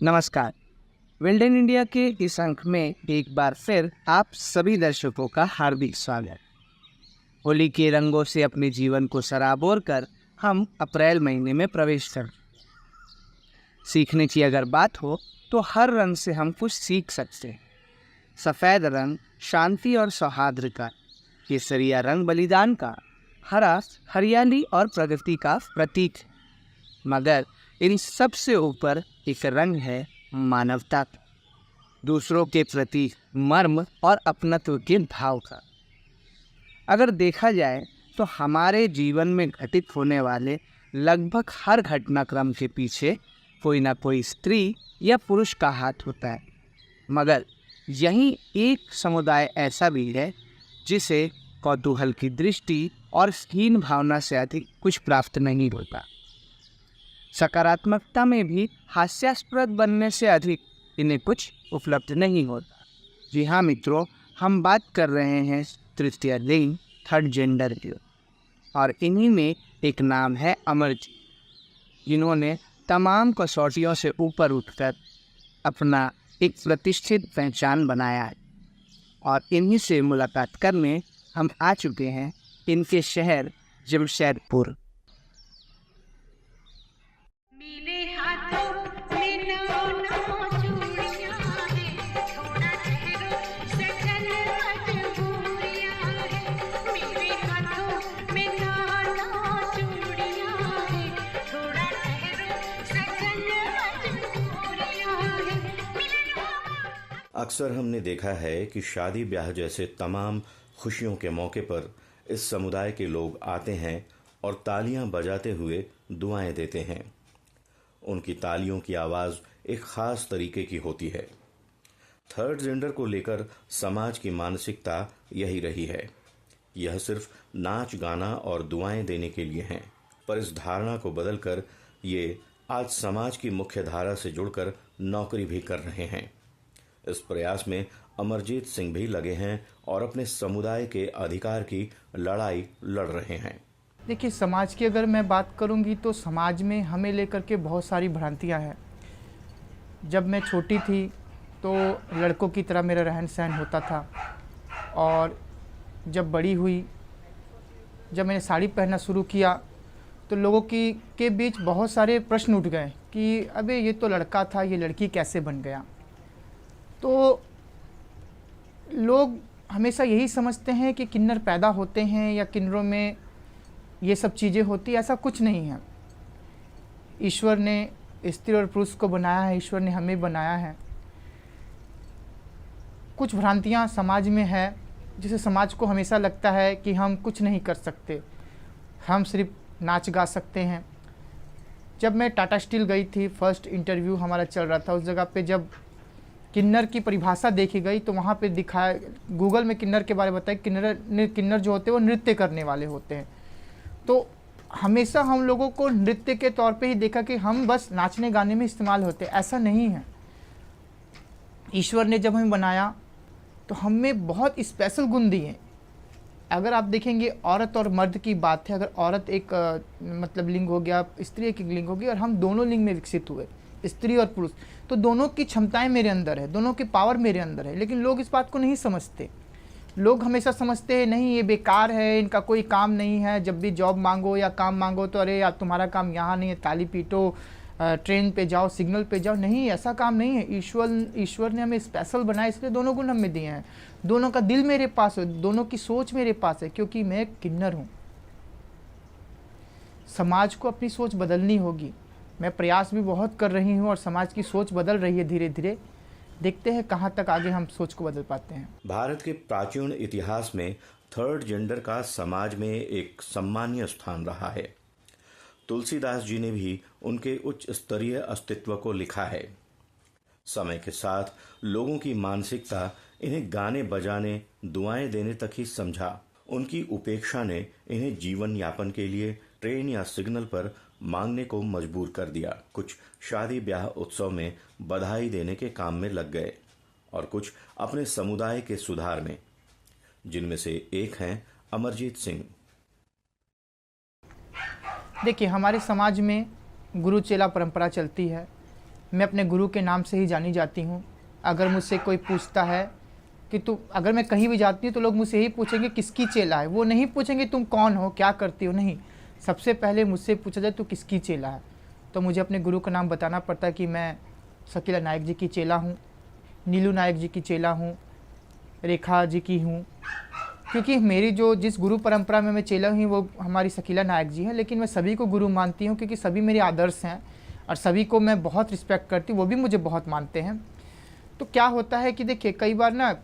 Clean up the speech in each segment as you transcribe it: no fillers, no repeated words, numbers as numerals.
नमस्कार। विल्डन इंडिया के इस अंक में एक बार फिर आप सभी दर्शकों का हार्दिक स्वागत। होली के रंगों से अपने जीवन को सराबोर कर हम अप्रैल महीने में प्रवेश कर सीखने की अगर बात हो तो हर रंग से हम कुछ सीख सकते हैं। सफ़ेद रंग शांति और सौहार्द का, केसरिया रंग बलिदान का, हरा हरियाली और प्रगति का प्रतीक है। मगर इन सब से ऊपर एक रंग है मानवता का, दूसरों के प्रति मर्म और अपनत्व के भाव का। अगर देखा जाए तो हमारे जीवन में घटित होने वाले लगभग हर घटनाक्रम के पीछे कोई ना कोई स्त्री या पुरुष का हाथ होता है। मगर यहीं एक समुदाय ऐसा भी है जिसे कौतूहल की दृष्टि और हीन भावना से अधिक कुछ प्राप्त नहीं होता। सकारात्मकता में भी हास्यास्पद बनने से अधिक इन्हें कुछ उपलब्ध नहीं होता। जी हाँ मित्रों, हम बात कर रहे हैं तृतीय लिंग, थर्ड जेंडर की। और इन्हीं में एक नाम है अमरजीत, जिन्होंने तमाम कसौटियों से ऊपर उठकर अपना एक प्रतिष्ठित पहचान बनाया है। और इन्हीं से मुलाकात करने हम आ चुके हैं इनके शहर जमशेदपुर। अक्सर हमने देखा है कि शादी ब्याह जैसे तमाम खुशियों के मौके पर इस समुदाय के लोग आते हैं और तालियां बजाते हुए दुआएं देते हैं। उनकी तालियों की आवाज़ एक ख़ास तरीके की होती है। थर्ड जेंडर को लेकर समाज की मानसिकता यही रही है। यह सिर्फ नाच गाना और दुआएं देने के लिए हैं, पर इस धारणा को बदलकर ये आज समाज की मुख्य धारा से जुड़कर नौकरी भी कर रहे हैं। इस प्रयास में अमरजीत सिंह भी लगे हैं और अपने समुदाय के अधिकार की लड़ाई लड़ रहे हैं। देखिए, समाज की अगर मैं बात करूंगी तो समाज में हमें लेकर के बहुत सारी भ्रांतियां हैं। जब मैं छोटी थी तो लड़कों की तरह मेरा रहन सहन होता था, और जब बड़ी हुई, जब मैंने साड़ी पहनना शुरू किया तो लोगों के बीच बहुत सारे प्रश्न उठ गए कि अबे ये तो लड़का था, ये लड़की कैसे बन गया। तो लोग हमेशा यही समझते हैं कि किन्नर पैदा होते हैं या किन्नरों में ये सब चीज़ें होती, ऐसा कुछ नहीं है। ईश्वर ने स्त्री और पुरुष को बनाया है, ईश्वर ने हमें बनाया है। कुछ भ्रांतियाँ समाज में है जिसे समाज को हमेशा लगता है कि हम कुछ नहीं कर सकते, हम सिर्फ नाच गा सकते हैं। जब मैं टाटा स्टील गई थी, फर्स्ट इंटरव्यू हमारा चल रहा था, उस जगह पे जब किन्नर की परिभाषा देखी गई तो वहाँ पे दिखाया, गूगल में किन्नर के बारे में बताया, किन्नर जो होते हैं वो नृत्य करने वाले होते हैं। तो हमेशा हम लोगों को नृत्य के तौर पे ही देखा कि हम बस नाचने गाने में इस्तेमाल होते, ऐसा नहीं है। ईश्वर ने जब हमें बनाया तो हमें बहुत स्पेशल गुण दिए। अगर आप देखेंगे, औरत और मर्द की बात है, अगर औरत एक मतलब लिंग हो गया, स्त्री एक लिंग होगी, और हम दोनों लिंग में विकसित हुए, स्त्री और पुरुष, तो दोनों की क्षमताएं मेरे अंदर है, दोनों की पावर मेरे अंदर है। लेकिन लोग इस बात को नहीं समझते। लोग हमेशा समझते हैं नहीं ये बेकार है, इनका कोई काम नहीं है, जब भी जॉब मांगो या काम मांगो तो अरे यार तुम्हारा काम यहाँ नहीं है, ताली पीटो, ट्रेन पे जाओ, सिग्नल पे जाओ। नहीं, ऐसा काम नहीं है। ईश्वर ने हमें स्पेशल बनाया, इसलिए दोनों गुण हमें दिए हैं। दोनों का दिल मेरे पास है, दोनों की सोच मेरे पास है, क्योंकि मैं किन्नर हूँ। समाज को अपनी सोच बदलनी होगी। मैं प्रयास भी बहुत कर रही हूँ और समाज की सोच बदल रही है धीरे धीरे। देखते हैं कहाँ तक आगे हम सोच को बदल पाते हैं। भारत के प्राचीन इतिहास में थर्ड जेंडर का समाज में एक सम्मानीय स्थान रहा है। तुलसीदास जी ने भी उनके उच्च स्तरीय अस्तित्व को लिखा है। समय के साथ लोगों की मानसिकता इन्हें गाने बजाने, दुआएं देने तक ही समझा। उनकी उपेक्षा ने इन्हें जीवन यापन के लिए ट्रेन या सिग्नल पर मांगने को मजबूर कर दिया। कुछ शादी ब्याह उत्सव में बधाई देने के काम में लग गए और कुछ अपने समुदाय के सुधार में, जिनमें से एक हैं अमरजीत सिंह। देखिए, हमारे समाज में गुरु चेला परंपरा चलती है। मैं अपने गुरु के नाम से ही जानी जाती हूँ। अगर मुझसे कोई पूछता है कि तू, अगर मैं कहीं भी जाती हूँ तो लोग मुझसे यही पूछेंगे किसकी चेला है। वो नहीं पूछेंगे तुम कौन हो, क्या करती हो, नहीं, सबसे पहले मुझसे पूछा जाए तू किसकी चेला है। तो मुझे अपने गुरु का नाम बताना पड़ता है कि मैं शकीला नायक जी की चेला हूँ, नीलू नायक जी की चेला हूँ, रेखा जी की हूँ। क्योंकि मेरी जो जिस गुरु परंपरा में मैं चेला हूँ वो हमारी शकीला नायक जी हैं, लेकिन मैं सभी को गुरु मानती हूँ क्योंकि सभी मेरे आदर्श हैं और सभी को मैं बहुत रिस्पेक्ट करती हूँ, वो भी मुझे बहुत मानते हैं। तो क्या होता है कि देखिए, कई बार ना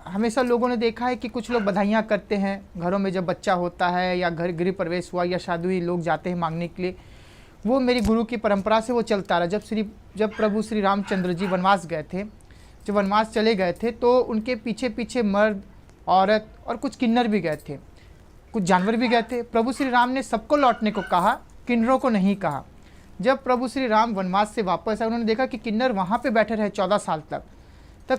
हमेशा लोगों ने देखा है कि कुछ लोग बधाइयाँ करते हैं घरों में, जब बच्चा होता है या घर गृह प्रवेश हुआ या शादी हुई, लोग जाते हैं मांगने के लिए। वो मेरी गुरु की परंपरा से वो चलता रहा। जब प्रभु श्री रामचंद्र जी वनवास गए थे, जब वनवास चले गए थे तो उनके पीछे पीछे मर्द, औरत और कुछ किन्नर भी गए थे, कुछ जानवर भी गए थे। प्रभु श्री राम ने सबको लौटने को कहा, किन्नरों को नहीं कहा। जब प्रभु श्री राम वनवास से वापस आए, उन्होंने देखा कि किन्नर वहाँ पे बैठे रहे 14 साल तक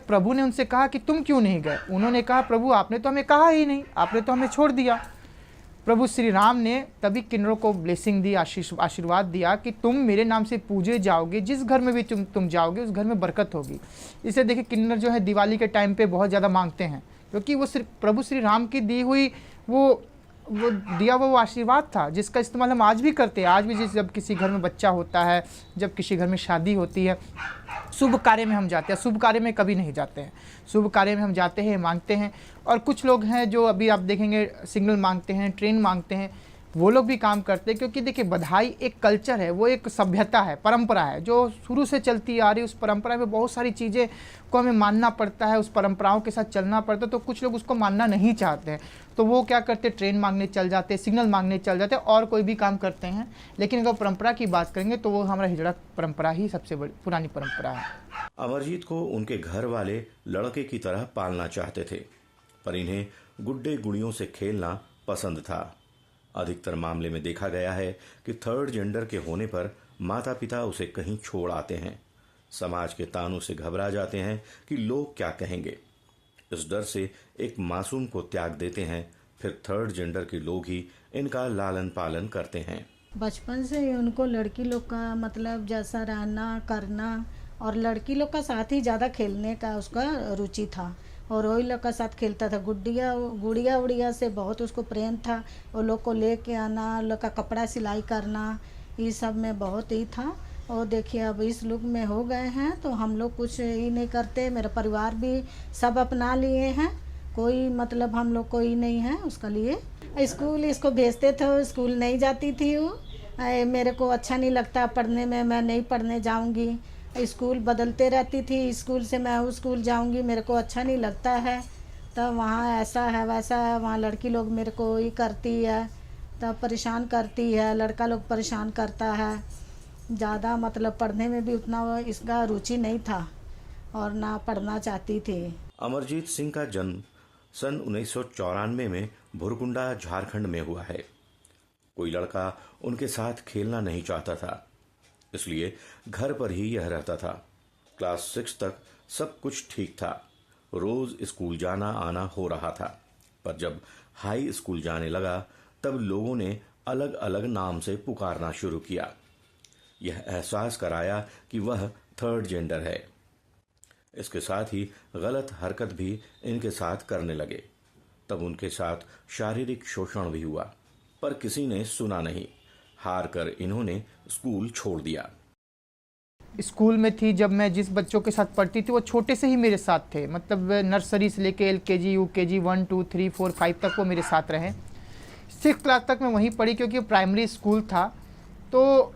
प्रभु ने उनसे कहा कि तुम क्यों नहीं गए। उन्होंने कहा प्रभु आपने तो हमें कहा ही नहीं, आपने तो हमें छोड़ दिया। प्रभु श्री राम ने तभी किन्नरों को ब्लेसिंग दी, आशीर्वाद दिया कि तुम मेरे नाम से पूजे जाओगे, जिस घर में भी तुम जाओगे उस घर में बरकत होगी। इसे देखिए, किन्नर जो है दिवाली के टाइम पे बहुत ज़्यादा मांगते हैं, क्योंकि वो सिर्फ प्रभु श्री राम की दी हुई वो दिया हुआ वो आशीर्वाद था, जिसका इस्तेमाल हम आज भी करते हैं। आज भी जब किसी घर में बच्चा होता है, जब किसी घर में शादी होती है, शुभ कार्य में हम जाते हैं, शुभ कार्य में कभी नहीं जाते हैं, शुभ कार्य में हम जाते हैं, मांगते हैं। और कुछ लोग हैं जो अभी आप देखेंगे सिग्नल मांगते हैं, ट्रेन मांगते हैं, वो लोग भी काम करते हैं। क्योंकि देखिए, बधाई एक कल्चर है, वो एक सभ्यता है, परंपरा है जो शुरू से चलती आ रही है। उस परंपरा में बहुत सारी चीज़ें को हमें मानना पड़ता है, उस परंपराओं के साथ चलना पड़ता है। तो कुछ लोग उसको मानना नहीं चाहते हैं, तो वो क्या करते हैं, ट्रेन मांगने चल जाते हैं, सिग्नल मांगने चल जाते हैं और कोई भी काम करते हैं। लेकिन अगर परंपरा की बात करेंगे तो वो हमारा हिजड़ा परंपरा ही सबसे बड़ी पुरानी परंपरा है। अमरजीत को उनके घर वाले लड़के की तरह पालना चाहते थे, पर इन्हें गुड्डे गुड़ियों से खेलना पसंद था। अधिकतर मामले में देखा गया है कि थर्ड जेंडर के होने पर माता पिता उसे कहीं छोड़ आते हैं, समाज के तानों से घबरा जाते हैं कि लोग क्या कहेंगे। इस डर से एक मासूम को त्याग देते हैं, फिर थर्ड जेंडर के लोग ही इनका लालन पालन करते हैं। बचपन से ही उनको लड़की लोग का मतलब जैसा रहना करना और लड़की लोग का साथ ही ज़्यादा खेलने का उसका रुचि था और वही लोग का साथ खेलता था। गुड़िया उड़िया से बहुत उसको प्रेम था। वो लोग को लेके आना, लोग का कपड़ा सिलाई करना, ये सब में बहुत ही था। और देखिए अब इस लुक में हो गए हैं तो हम लोग कुछ ही नहीं करते। मेरा परिवार भी सब अपना लिए हैं, कोई मतलब हम लोग कोई नहीं है उसका लिए। स्कूल इसको भेजते थे, स्कूल नहीं जाती थी वो। मेरे को अच्छा नहीं लगता पढ़ने में, मैं नहीं पढ़ने जाऊंगी। स्कूल बदलते रहती थी, स्कूल से मैं उस स्कूल जाऊंगी, मेरे को अच्छा नहीं लगता है। तब वहाँ ऐसा है वैसा है, वहाँ लड़की लोग मेरे को ही करती है, तब परेशान करती है, लड़का लोग परेशान करता है। ज़्यादा मतलब पढ़ने में भी उतना इसका रुचि नहीं था और ना पढ़ना चाहती थी। अमरजीत सिंह का जन्म सन 1994 में भुरकुंडा झारखंड में हुआ है। कोई लड़का उनके साथ खेलना नहीं चाहता था, इसलिए घर पर ही यह रहता था। क्लास 6 तक सब कुछ ठीक था, रोज स्कूल जाना आना हो रहा था। पर जब हाई स्कूल जाने लगा तब लोगों ने अलग अलग नाम से पुकारना शुरू किया। यह एहसास कराया कि वह थर्ड जेंडर है। इसके साथ ही गलत हरकत भी इनके साथ करने लगे। तब उनके साथ शारीरिक शोषण भी हुआ, पर किसी ने सुना नहीं। हार कर इन्होंने स्कूल छोड़ दिया। स्कूल में थी जब मैं जिस बच्चों के साथ पढ़ती थी वो छोटे से ही मेरे साथ थे, मतलब नर्सरी से लेके LKG UKG 1 2 3 4 5 तक वो मेरे साथ रहे। 6th क्लास तक मैं वहीं पढ़ी क्योंकि प्राइमरी स्कूल था। तो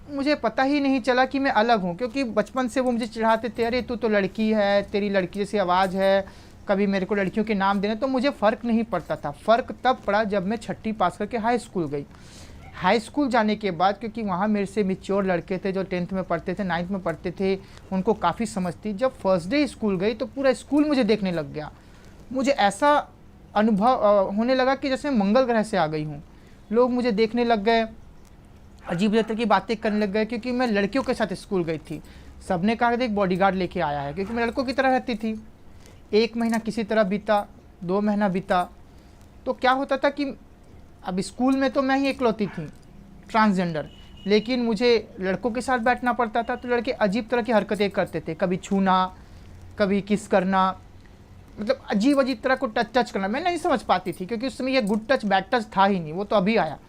मुझे पता ही नहीं चला कि मैं अलग हूँ, क्योंकि बचपन से वो मुझे चिढ़ाते थे, अरे तू तो लड़की है, तेरी लड़की जैसी आवाज़ है, कभी मेरे को लड़कियों के नाम देने। तो मुझे फ़र्क नहीं पड़ता था। फ़र्क तब पड़ा जब मैं 6ठी पास करके हाई स्कूल गई। हाई स्कूल जाने के बाद, क्योंकि वहाँ मेरे से मैच्योर लड़के थे जो 10th में पढ़ते थे, 9th में पढ़ते थे, उनको काफ़ी समझ थी। जब फर्स्ट डे स्कूल गई तो पूरा स्कूल मुझे देखने लग गया। मुझे ऐसा अनुभव होने लगा कि जैसे मंगल ग्रह से आ गई हूँ। लोग मुझे देखने लग गए, अजीब तरह की बातें करने लग गए, क्योंकि मैं लड़कियों के साथ स्कूल गई थी। सबने कहा कि एक बॉडीगार्ड लेके आया है, क्योंकि मैं लड़कों की तरह रहती थी। 1 महीना किसी तरह बीता, 2 महीना बीता, तो क्या होता था कि अब स्कूल में तो मैं ही इकलौती थी ट्रांसजेंडर। लेकिन मुझे लड़कों के साथ बैठना पड़ता था तो लड़के अजीब तरह की हरकतें करते थे, कभी छूना, कभी किस करना, मतलब अजीब अजीब तरह को टच करना। मैं नहीं समझ पाती थी क्योंकि उस समय ये गुड टच बैड टच था ही नहीं, वो तो अभी आया।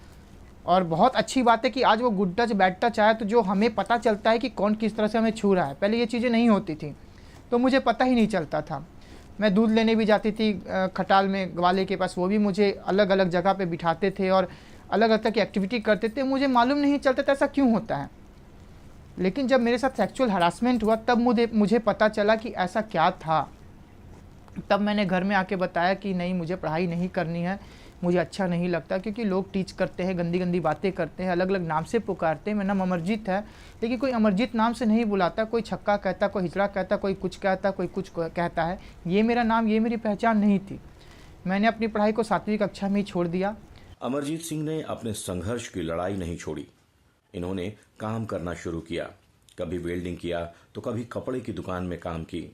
और बहुत अच्छी बात है कि आज वो गुड टच बैड टच आया तो जो हमें पता चलता है कि कौन किस तरह से हमें छू रहा है। पहले ये चीज़ें नहीं होती थी तो मुझे पता ही नहीं चलता था। मैं दूध लेने भी जाती थी खटाल में ग्वाले के पास, वो भी मुझे अलग अलग जगह पे बिठाते थे और अलग अलग तरह की एक्टिविटी करते थे। मुझे मालूम नहीं चलता था ऐसा क्यों होता है, लेकिन जब मेरे साथ सेक्सुअल हरासमेंट हुआ तब मुझे पता चला कि ऐसा क्या था। तब मैंने घर में आके बताया कि नहीं, मुझे पढ़ाई नहीं करनी है, मुझे अच्छा नहीं लगता क्योंकि लोग टीच करते हैं, गंदी गंदी बातें करते हैं, अलग अलग नाम से पुकारते हैं। मेरा नाम अमरजीत है लेकिन कोई अमरजीत नाम से नहीं बुलाता, कोई छक्का कहता, कोई हिजड़ा कहता, कोई कुछ कहता, कोई कुछ कहता है। ये मेरा नाम, ये मेरी पहचान नहीं थी। मैंने अपनी पढ़ाई को 7वीं कक्षा में ही छोड़ दिया। अमरजीत सिंह ने अपने संघर्ष की लड़ाई नहीं छोड़ी। इन्होंने काम करना शुरू किया, कभी वेल्डिंग किया तो कभी कपड़े की दुकान में काम की।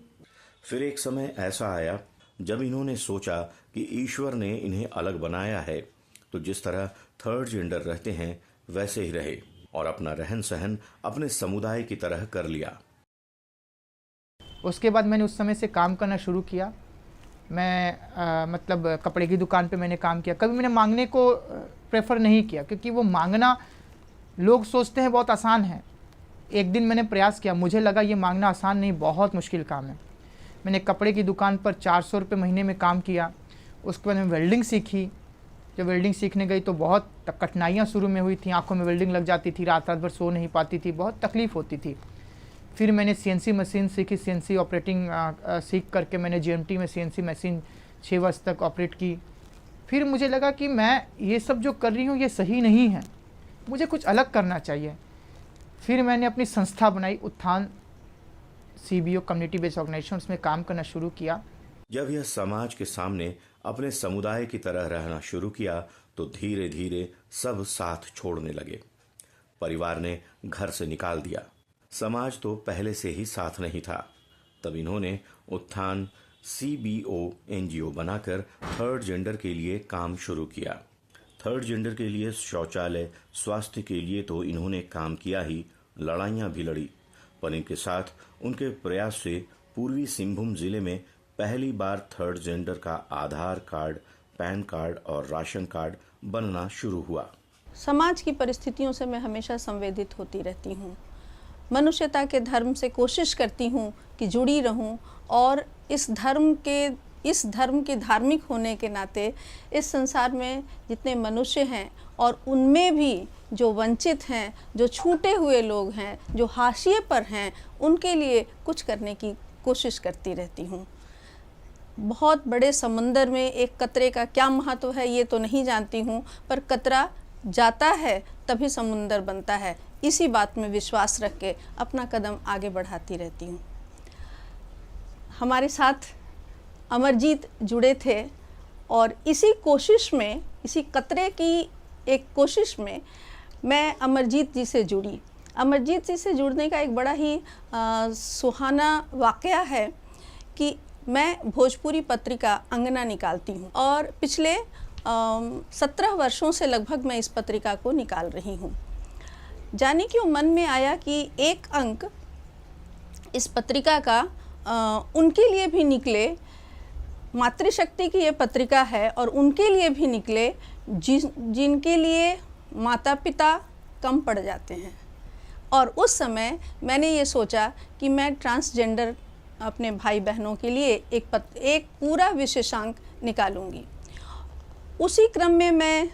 फिर एक समय ऐसा आया जब इन्होंने सोचा कि ईश्वर ने इन्हें अलग बनाया है तो जिस तरह थर्ड जेंडर रहते हैं वैसे ही रहे और अपना रहन सहन अपने समुदाय की तरह कर लिया। उसके बाद मैंने उस समय से काम करना शुरू किया। मैं मतलब कपड़े की दुकान पे मैंने काम किया। कभी मैंने मांगने को प्रेफर नहीं किया क्योंकि वो मांगना लोग सोचते हैं बहुत आसान है। एक दिन मैंने प्रयास किया, मुझे लगा ये मांगना आसान नहीं, बहुत मुश्किल काम है। मैंने कपड़े की दुकान पर 400 रुपये महीने में काम किया। उसके बाद मैं वेल्डिंग सीखी। जब वेल्डिंग सीखने गई तो बहुत कठिनाइयाँ शुरू में हुई थी, आंखों में वेल्डिंग लग जाती थी, रात रात भर सो नहीं पाती थी, बहुत तकलीफ़ होती थी। फिर मैंने CNC मशीन सीखी, CNC ऑपरेटिंग सीख करके मैंने GMT में CNC मशीन 6 वर्ष तक ऑपरेट की। फिर मुझे लगा कि मैं ये सब जो कर रही हूँ ये सही नहीं है, मुझे कुछ अलग करना चाहिए। फिर मैंने अपनी संस्था बनाई, उत्थान CBO कम्युनिटी बेस्ड ऑर्गेनाइजेशन, उसमें काम करना शुरू किया। जब यह समाज के सामने अपने समुदाय की तरह रहना शुरू किया तो धीरे धीरे सब साथ छोड़ने लगे। परिवार ने घर से निकाल दिया, समाज तो पहले से ही साथ नहीं था। तब इन्होंने उत्थान CBO NGO बनाकर थर्ड जेंडर के लिए काम शुरू किया। थर्ड जेंडर के लिए शौचालय, स्वास्थ्य के लिए तो इन्होंने काम किया ही, लड़ाइयाँ भी लड़ी, पर इनके साथ उनके प्रयास से पूर्वी सिंहभूम जिले में पहली बार थर्ड जेंडर का आधार कार्ड, पैन कार्ड और राशन कार्ड बनना शुरू हुआ। समाज की परिस्थितियों से मैं हमेशा संवेदित होती रहती हूँ। मनुष्यता के धर्म से कोशिश करती हूँ कि जुड़ी रहूँ और इस धर्म के धार्मिक होने के नाते इस संसार में जितने मनुष्य हैं और उनमें भी जो वंचित हैं, जो छूटे हुए लोग हैं, जो हाशिए पर हैं, उनके लिए कुछ करने की कोशिश करती रहती हूँ। बहुत बड़े समंदर में एक कतरे का क्या महत्व है ये तो नहीं जानती हूँ, पर कतरा जाता है तभी समुंदर बनता है। इसी बात में विश्वास रख के अपना कदम आगे बढ़ाती रहती हूँ। हमारे साथ अमरजीत जुड़े थे और इसी कोशिश में, इसी कतरे की एक कोशिश में मैं अमरजीत जी से जुड़ी। अमरजीत जी से जुड़ने का एक बड़ा ही सुहाना वाक़या है कि मैं भोजपुरी पत्रिका अंगना निकालती हूँ और पिछले 17 वर्षों से लगभग मैं इस पत्रिका को निकाल रही हूँ। जाने क्यों मन में आया कि एक अंक इस पत्रिका का उनके लिए भी निकले, मातृशक्ति की ये पत्रिका है और उनके लिए भी निकले जिनके लिए माता पिता कम पड़ जाते हैं। और उस समय मैंने ये सोचा कि मैं ट्रांसजेंडर अपने भाई बहनों के लिए एक पूरा विशेषांक निकालूंगी। उसी क्रम में मैं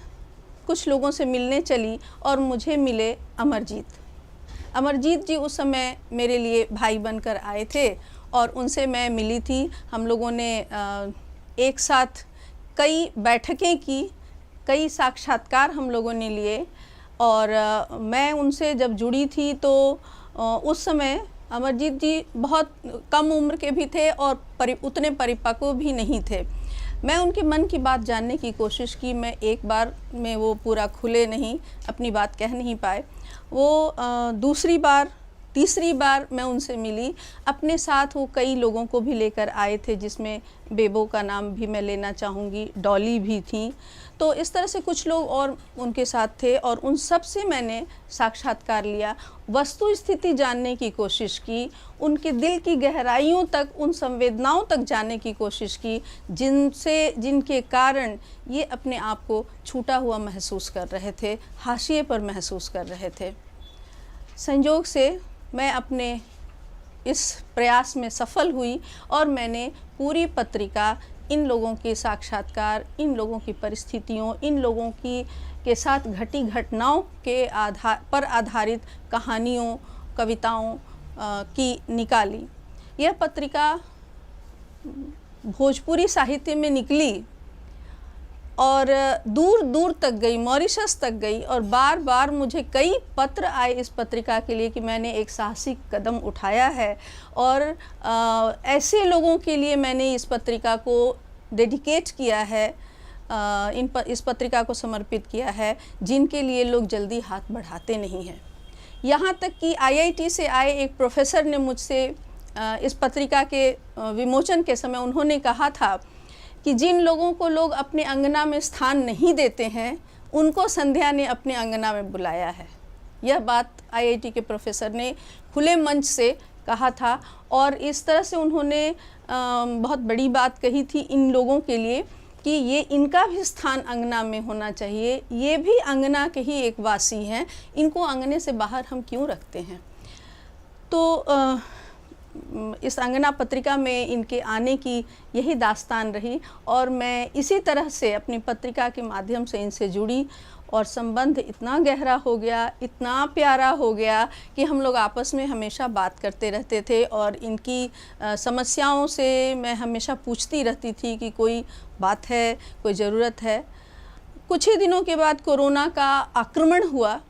कुछ लोगों से मिलने चली और मुझे मिले अमरजीत जी उस समय मेरे लिए भाई बनकर आए थे और उनसे मैं मिली थी। हम लोगों ने एक साथ कई बैठकें की, कई साक्षात्कार हम लोगों ने लिए और मैं उनसे जब जुड़ी थी तो उस समय अमरजीत जी बहुत कम उम्र के भी थे और उतने परिपक्व भी नहीं थे। मैं उनके मन की बात जानने की कोशिश की। मैं एक बार में वो पूरा खुले नहीं, अपनी बात कह नहीं पाए। वो दूसरी बार, तीसरी बार मैं उनसे मिली, अपने साथ वो कई लोगों को भी लेकर आए थे, जिसमें बेबो का नाम भी मैं लेना चाहूँगी, डॉली भी थी। तो इस तरह से कुछ लोग और उनके साथ थे और उन सब से मैंने साक्षात्कार लिया, वस्तु स्थिति जानने की कोशिश की, उनके दिल की गहराइयों तक, उन संवेदनाओं तक जाने की कोशिश की जिनके कारण ये अपने आप को छूटा हुआ महसूस कर रहे थे, हाशिए पर महसूस कर रहे थे। संयोग से मैं अपने इस प्रयास में सफल हुई और मैंने पूरी पत्रिका इन लोगों के साक्षात्कार, इन लोगों की परिस्थितियों, इन लोगों के साथ घटी घटनाओं के पर आधारित कहानियों, कविताओं की निकाली। यह पत्रिका भोजपुरी साहित्य में निकली और दूर दूर तक गई, मॉरिशस तक गई, और बार बार मुझे कई पत्र आए इस पत्रिका के लिए कि मैंने एक साहसिक कदम उठाया है और ऐसे लोगों के लिए मैंने इस पत्रिका को डेडिकेट किया है, इस पत्रिका को समर्पित किया है, जिनके लिए लोग जल्दी हाथ बढ़ाते नहीं हैं। यहाँ तक कि IIT से आए एक प्रोफेसर ने मुझसे इस पत्रिका के विमोचन के समय उन्होंने कहा था कि जिन लोगों को लोग अपने अंगना में स्थान नहीं देते हैं, उनको संध्या ने अपने अंगना में बुलाया है। यह बात IIT के प्रोफेसर ने खुले मंच से कहा था और इस तरह से उन्होंने बहुत बड़ी बात कही थी इन लोगों के लिए कि ये इनका भी स्थान अंगना में होना चाहिए, ये भी अंगना के ही एक वासी हैं, इनको अंगने से बाहर हम क्यों रखते हैं। तो इस अंगना पत्रिका में इनके आने की यही दास्तान रही और मैं इसी तरह से अपनी पत्रिका के माध्यम से इनसे जुड़ी और संबंध इतना गहरा हो गया, इतना प्यारा हो गया कि हम लोग आपस में हमेशा बात करते रहते थे और इनकी समस्याओं से मैं हमेशा पूछती रहती थी कि कोई बात है, कोई ज़रूरत है। कुछ ही दिनों के बाद कोरोना का आक्रमण हुआ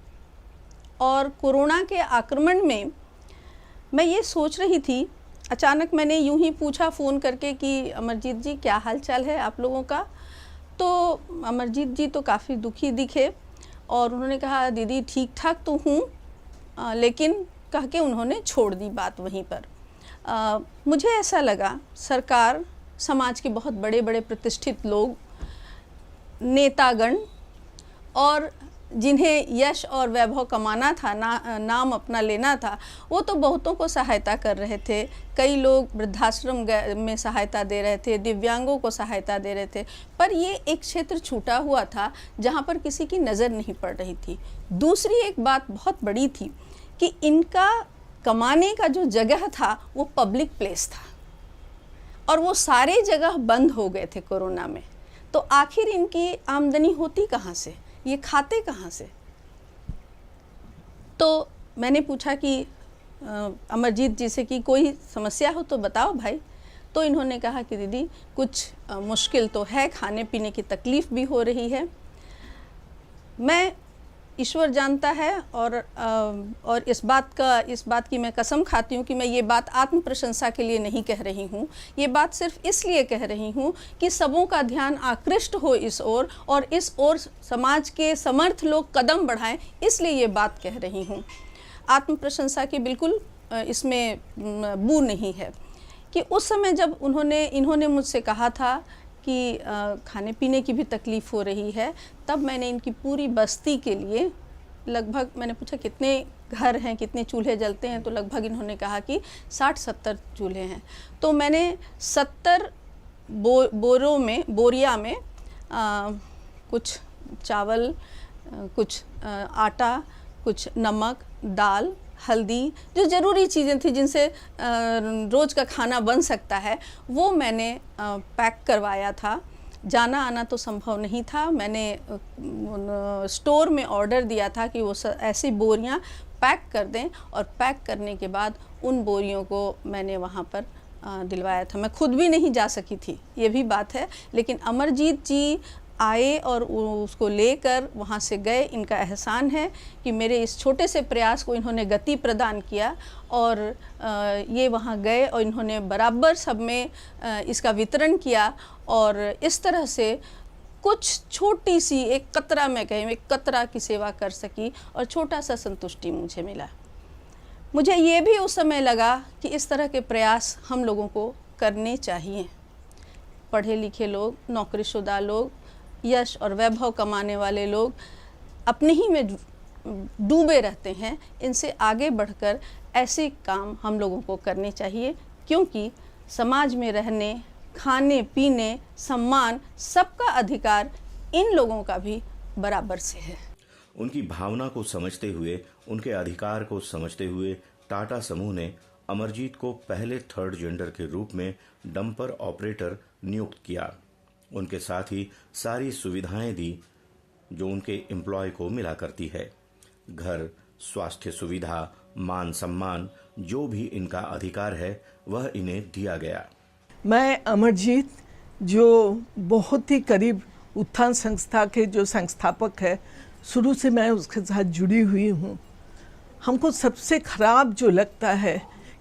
और कोरोना के आक्रमण में मैं ये सोच रही थी, अचानक मैंने यूं ही पूछा फ़ोन करके कि अमरजीत जी क्या हाल चाल है आप लोगों का। तो अमरजीत जी तो काफ़ी दुखी दिखे और उन्होंने कहा दीदी ठीक ठाक तो हूँ, लेकिन कह के उन्होंने छोड़ दी बात वहीं पर। मुझे ऐसा लगा सरकार, समाज के बहुत बड़े बड़े प्रतिष्ठित लोग, नेतागण और जिन्हें यश और वैभव कमाना था, नाम अपना लेना था, वो तो बहुतों को सहायता कर रहे थे। कई लोग वृद्धाश्रम में सहायता दे रहे थे, दिव्यांगों को सहायता दे रहे थे, पर ये एक क्षेत्र छूटा हुआ था जहाँ पर किसी की नज़र नहीं पड़ रही थी। दूसरी एक बात बहुत बड़ी थी कि इनका कमाने का जो जगह था वो पब्लिक प्लेस था और वो सारे जगह बंद हो गए थे कोरोना में। तो आखिर इनकी आमदनी होती कहाँ से, ये खाते कहाँ से। तो मैंने पूछा कि अमरजीत जी से कि कोई समस्या हो तो बताओ भाई। तो इन्होंने कहा कि दीदी कुछ मुश्किल तो है, खाने पीने की तकलीफ़ भी हो रही है। मैं, ईश्वर जानता है और इस बात की मैं कसम खाती हूँ कि मैं ये बात आत्म प्रशंसा के लिए नहीं कह रही हूँ, ये बात सिर्फ इसलिए कह रही हूँ कि सबों का ध्यान आकृष्ट हो इस ओर और इस ओर समाज के समर्थ लोग कदम बढ़ाएं, इसलिए ये बात कह रही हूँ। आत्म प्रशंसा की बिल्कुल इसमें बू नहीं है कि उस समय जब इन्होंने मुझसे कहा था कि खाने पीने की भी तकलीफ़ हो रही है, तब मैंने इनकी पूरी बस्ती के लिए लगभग, मैंने पूछा कितने घर हैं, कितने चूल्हे जलते हैं, तो लगभग इन्होंने कहा कि 60-70 चूल्हे हैं। तो मैंने 70 बोरिया में कुछ चावल, कुछ आटा, कुछ नमक, दाल, हल्दी, जो ज़रूरी चीज़ें थी जिनसे रोज़ का खाना बन सकता है, वो मैंने पैक करवाया था। जाना आना तो संभव नहीं था। मैंने स्टोर में ऑर्डर दिया था कि वो ऐसी बोरियां पैक कर दें और पैक करने के बाद उन बोरियों को मैंने वहाँ पर दिलवाया था। मैं खुद भी नहीं जा सकी थी, ये भी बात है, लेकिन अमरजीत जी आए और उसको लेकर वहाँ से गए। इनका एहसान है कि मेरे इस छोटे से प्रयास को इन्होंने गति प्रदान किया और ये वहाँ गए और इन्होंने बराबर सब में इसका वितरण किया और इस तरह से कुछ छोटी सी एक कतरा, मैं कहीं एक कतरा की सेवा कर सकी और छोटा सा संतुष्टि मुझे मिला। मुझे ये भी उस समय लगा कि इस तरह के प्रयास हम लोगों को करने चाहिए। पढ़े लिखे लोग, नौकरीशुदा लोग, यश और वैभव कमाने वाले लोग अपने ही में डूबे रहते हैं। इनसे आगे बढ़कर ऐसे काम हम लोगों को करने चाहिए, क्योंकि समाज में रहने, खाने पीने, सम्मान, सबका अधिकार इन लोगों का भी बराबर से है। उनकी भावना को समझते हुए, उनके अधिकार को समझते हुए टाटा समूह ने अमरजीत को पहले थर्ड जेंडर के रूप में डंपर ऑपरेटर नियुक्त किया। उनके साथ ही सारी सुविधाएं दी जो उनके एम्प्लॉय को मिला करती है। घर, स्वास्थ्य सुविधा, मान सम्मान, जो भी इनका अधिकार है वह इन्हें दिया गया। मैं अमरजीत, जो बहुत ही करीब उत्थान संस्था के जो संस्थापक है, शुरू से मैं उसके साथ जुड़ी हुई हूँ। हमको सबसे खराब जो लगता है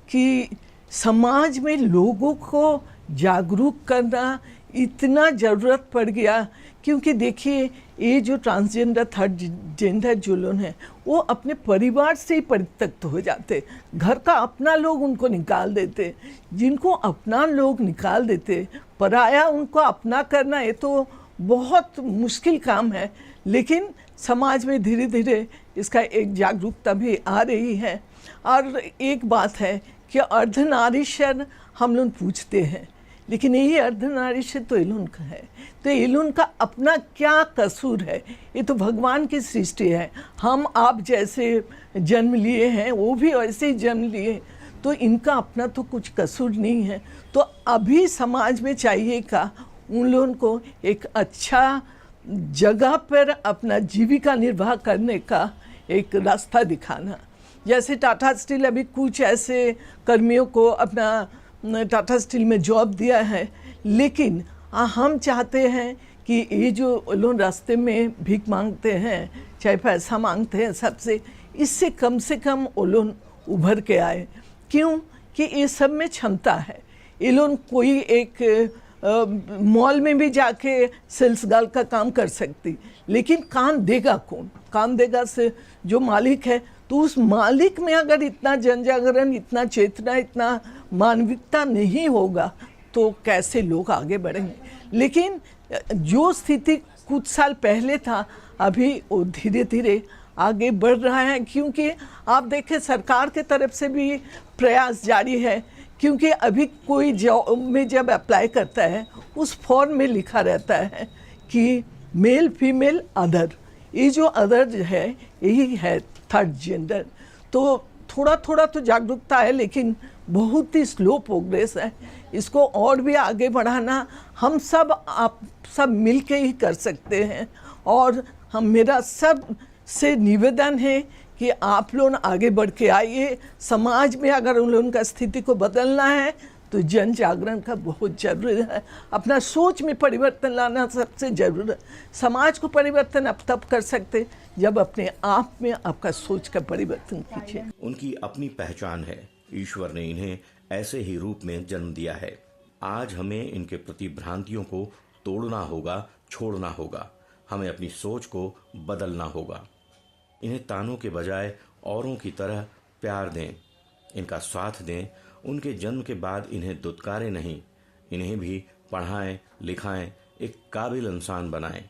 कि समाज में लोगों को जागरूक करना इतना ज़रूरत पड़ गया, क्योंकि देखिए ये जो ट्रांसजेंडर थर्ड जेंडर जो लोग हैं वो अपने परिवार से ही परित्यक्त हो जाते, घर का अपना लोग उनको निकाल देते। जिनको अपना लोग निकाल देते, पराया उनको अपना करना ये तो बहुत मुश्किल काम है, लेकिन समाज में धीरे धीरे इसका एक जागरूकता भी आ रही है। और एक बात है कि अर्धनारीश्वर हम लोग पूछते हैं, लेकिन यही अर्धनारीश्वर तो एलुन का है, तो एलुन का अपना क्या कसूर है? ये तो भगवान की सृष्टि है। हम आप जैसे जन्म लिए हैं, वो भी वैसे ही जन्म लिए, तो इनका अपना तो कुछ कसूर नहीं है। तो अभी समाज में चाहिए का उन लोगों को एक अच्छा जगह पर अपना जीविका निर्वाह करने का एक रास्ता दिखाना। जैसे टाटा स्टील अभी कुछ ऐसे कर्मियों को अपना टाटा स्टील में जॉब दिया है, लेकिन हम चाहते हैं कि ये जो लोग रास्ते में भीख मांगते हैं, चाहे पैसा मांगते हैं सबसे, इससे कम से कम वो लोग उभर के आए। क्यों? कि ये सब में क्षमता है। ये लोग कोई एक मॉल में भी जाके सेल्स गर्ल का काम कर सकती, लेकिन काम देगा कौन? काम देगा से जो मालिक है। तो उस मालिक में अगर इतना जनजागरण, इतना चेतना, इतना मानविकता नहीं होगा तो कैसे लोग आगे बढ़ेंगे? लेकिन जो स्थिति कुछ साल पहले था, अभी वो धीरे धीरे आगे बढ़ रहा है, क्योंकि आप देखें सरकार के तरफ से भी प्रयास जारी है। क्योंकि अभी कोई जॉब में जब अप्लाई करता है, उस फॉर्म में लिखा रहता है कि मेल फीमेल अदर, ये जो अदर है यही है थर्ड जेंडर। तो थोड़ा थोड़ा तो जागरूकता है, लेकिन बहुत ही स्लो प्रोग्रेस है। इसको और भी आगे बढ़ाना हम सब, आप सब मिल के ही कर सकते हैं। और मेरा सब से निवेदन है कि आप लोग आगे बढ़ के आइए। समाज में अगर उन लोगों का स्थिति को बदलना है तो जन जागरण का बहुत जरूरी है। अपना सोच में परिवर्तन लाना सबसे जरूरी है। समाज को परिवर्तन आप तब कर सकते जब अपने आप में आपका सोच का परिवर्तन कीजिए। उनकी अपनी पहचान है। ईश्वर ने इन्हें ऐसे ही रूप में जन्म दिया है। आज हमें इनके प्रति भ्रांतियों को तोड़ना होगा, छोड़ना होगा। हमें अपनी सोच को बदलना होगा। इन्हें तानों के बजाय औरों की तरह प्यार दें, इनका साथ दें। उनके जन्म के बाद इन्हें दुत्कारें नहीं, इन्हें भी पढ़ाएं, लिखाएं, एक काबिल इंसान बनाएं।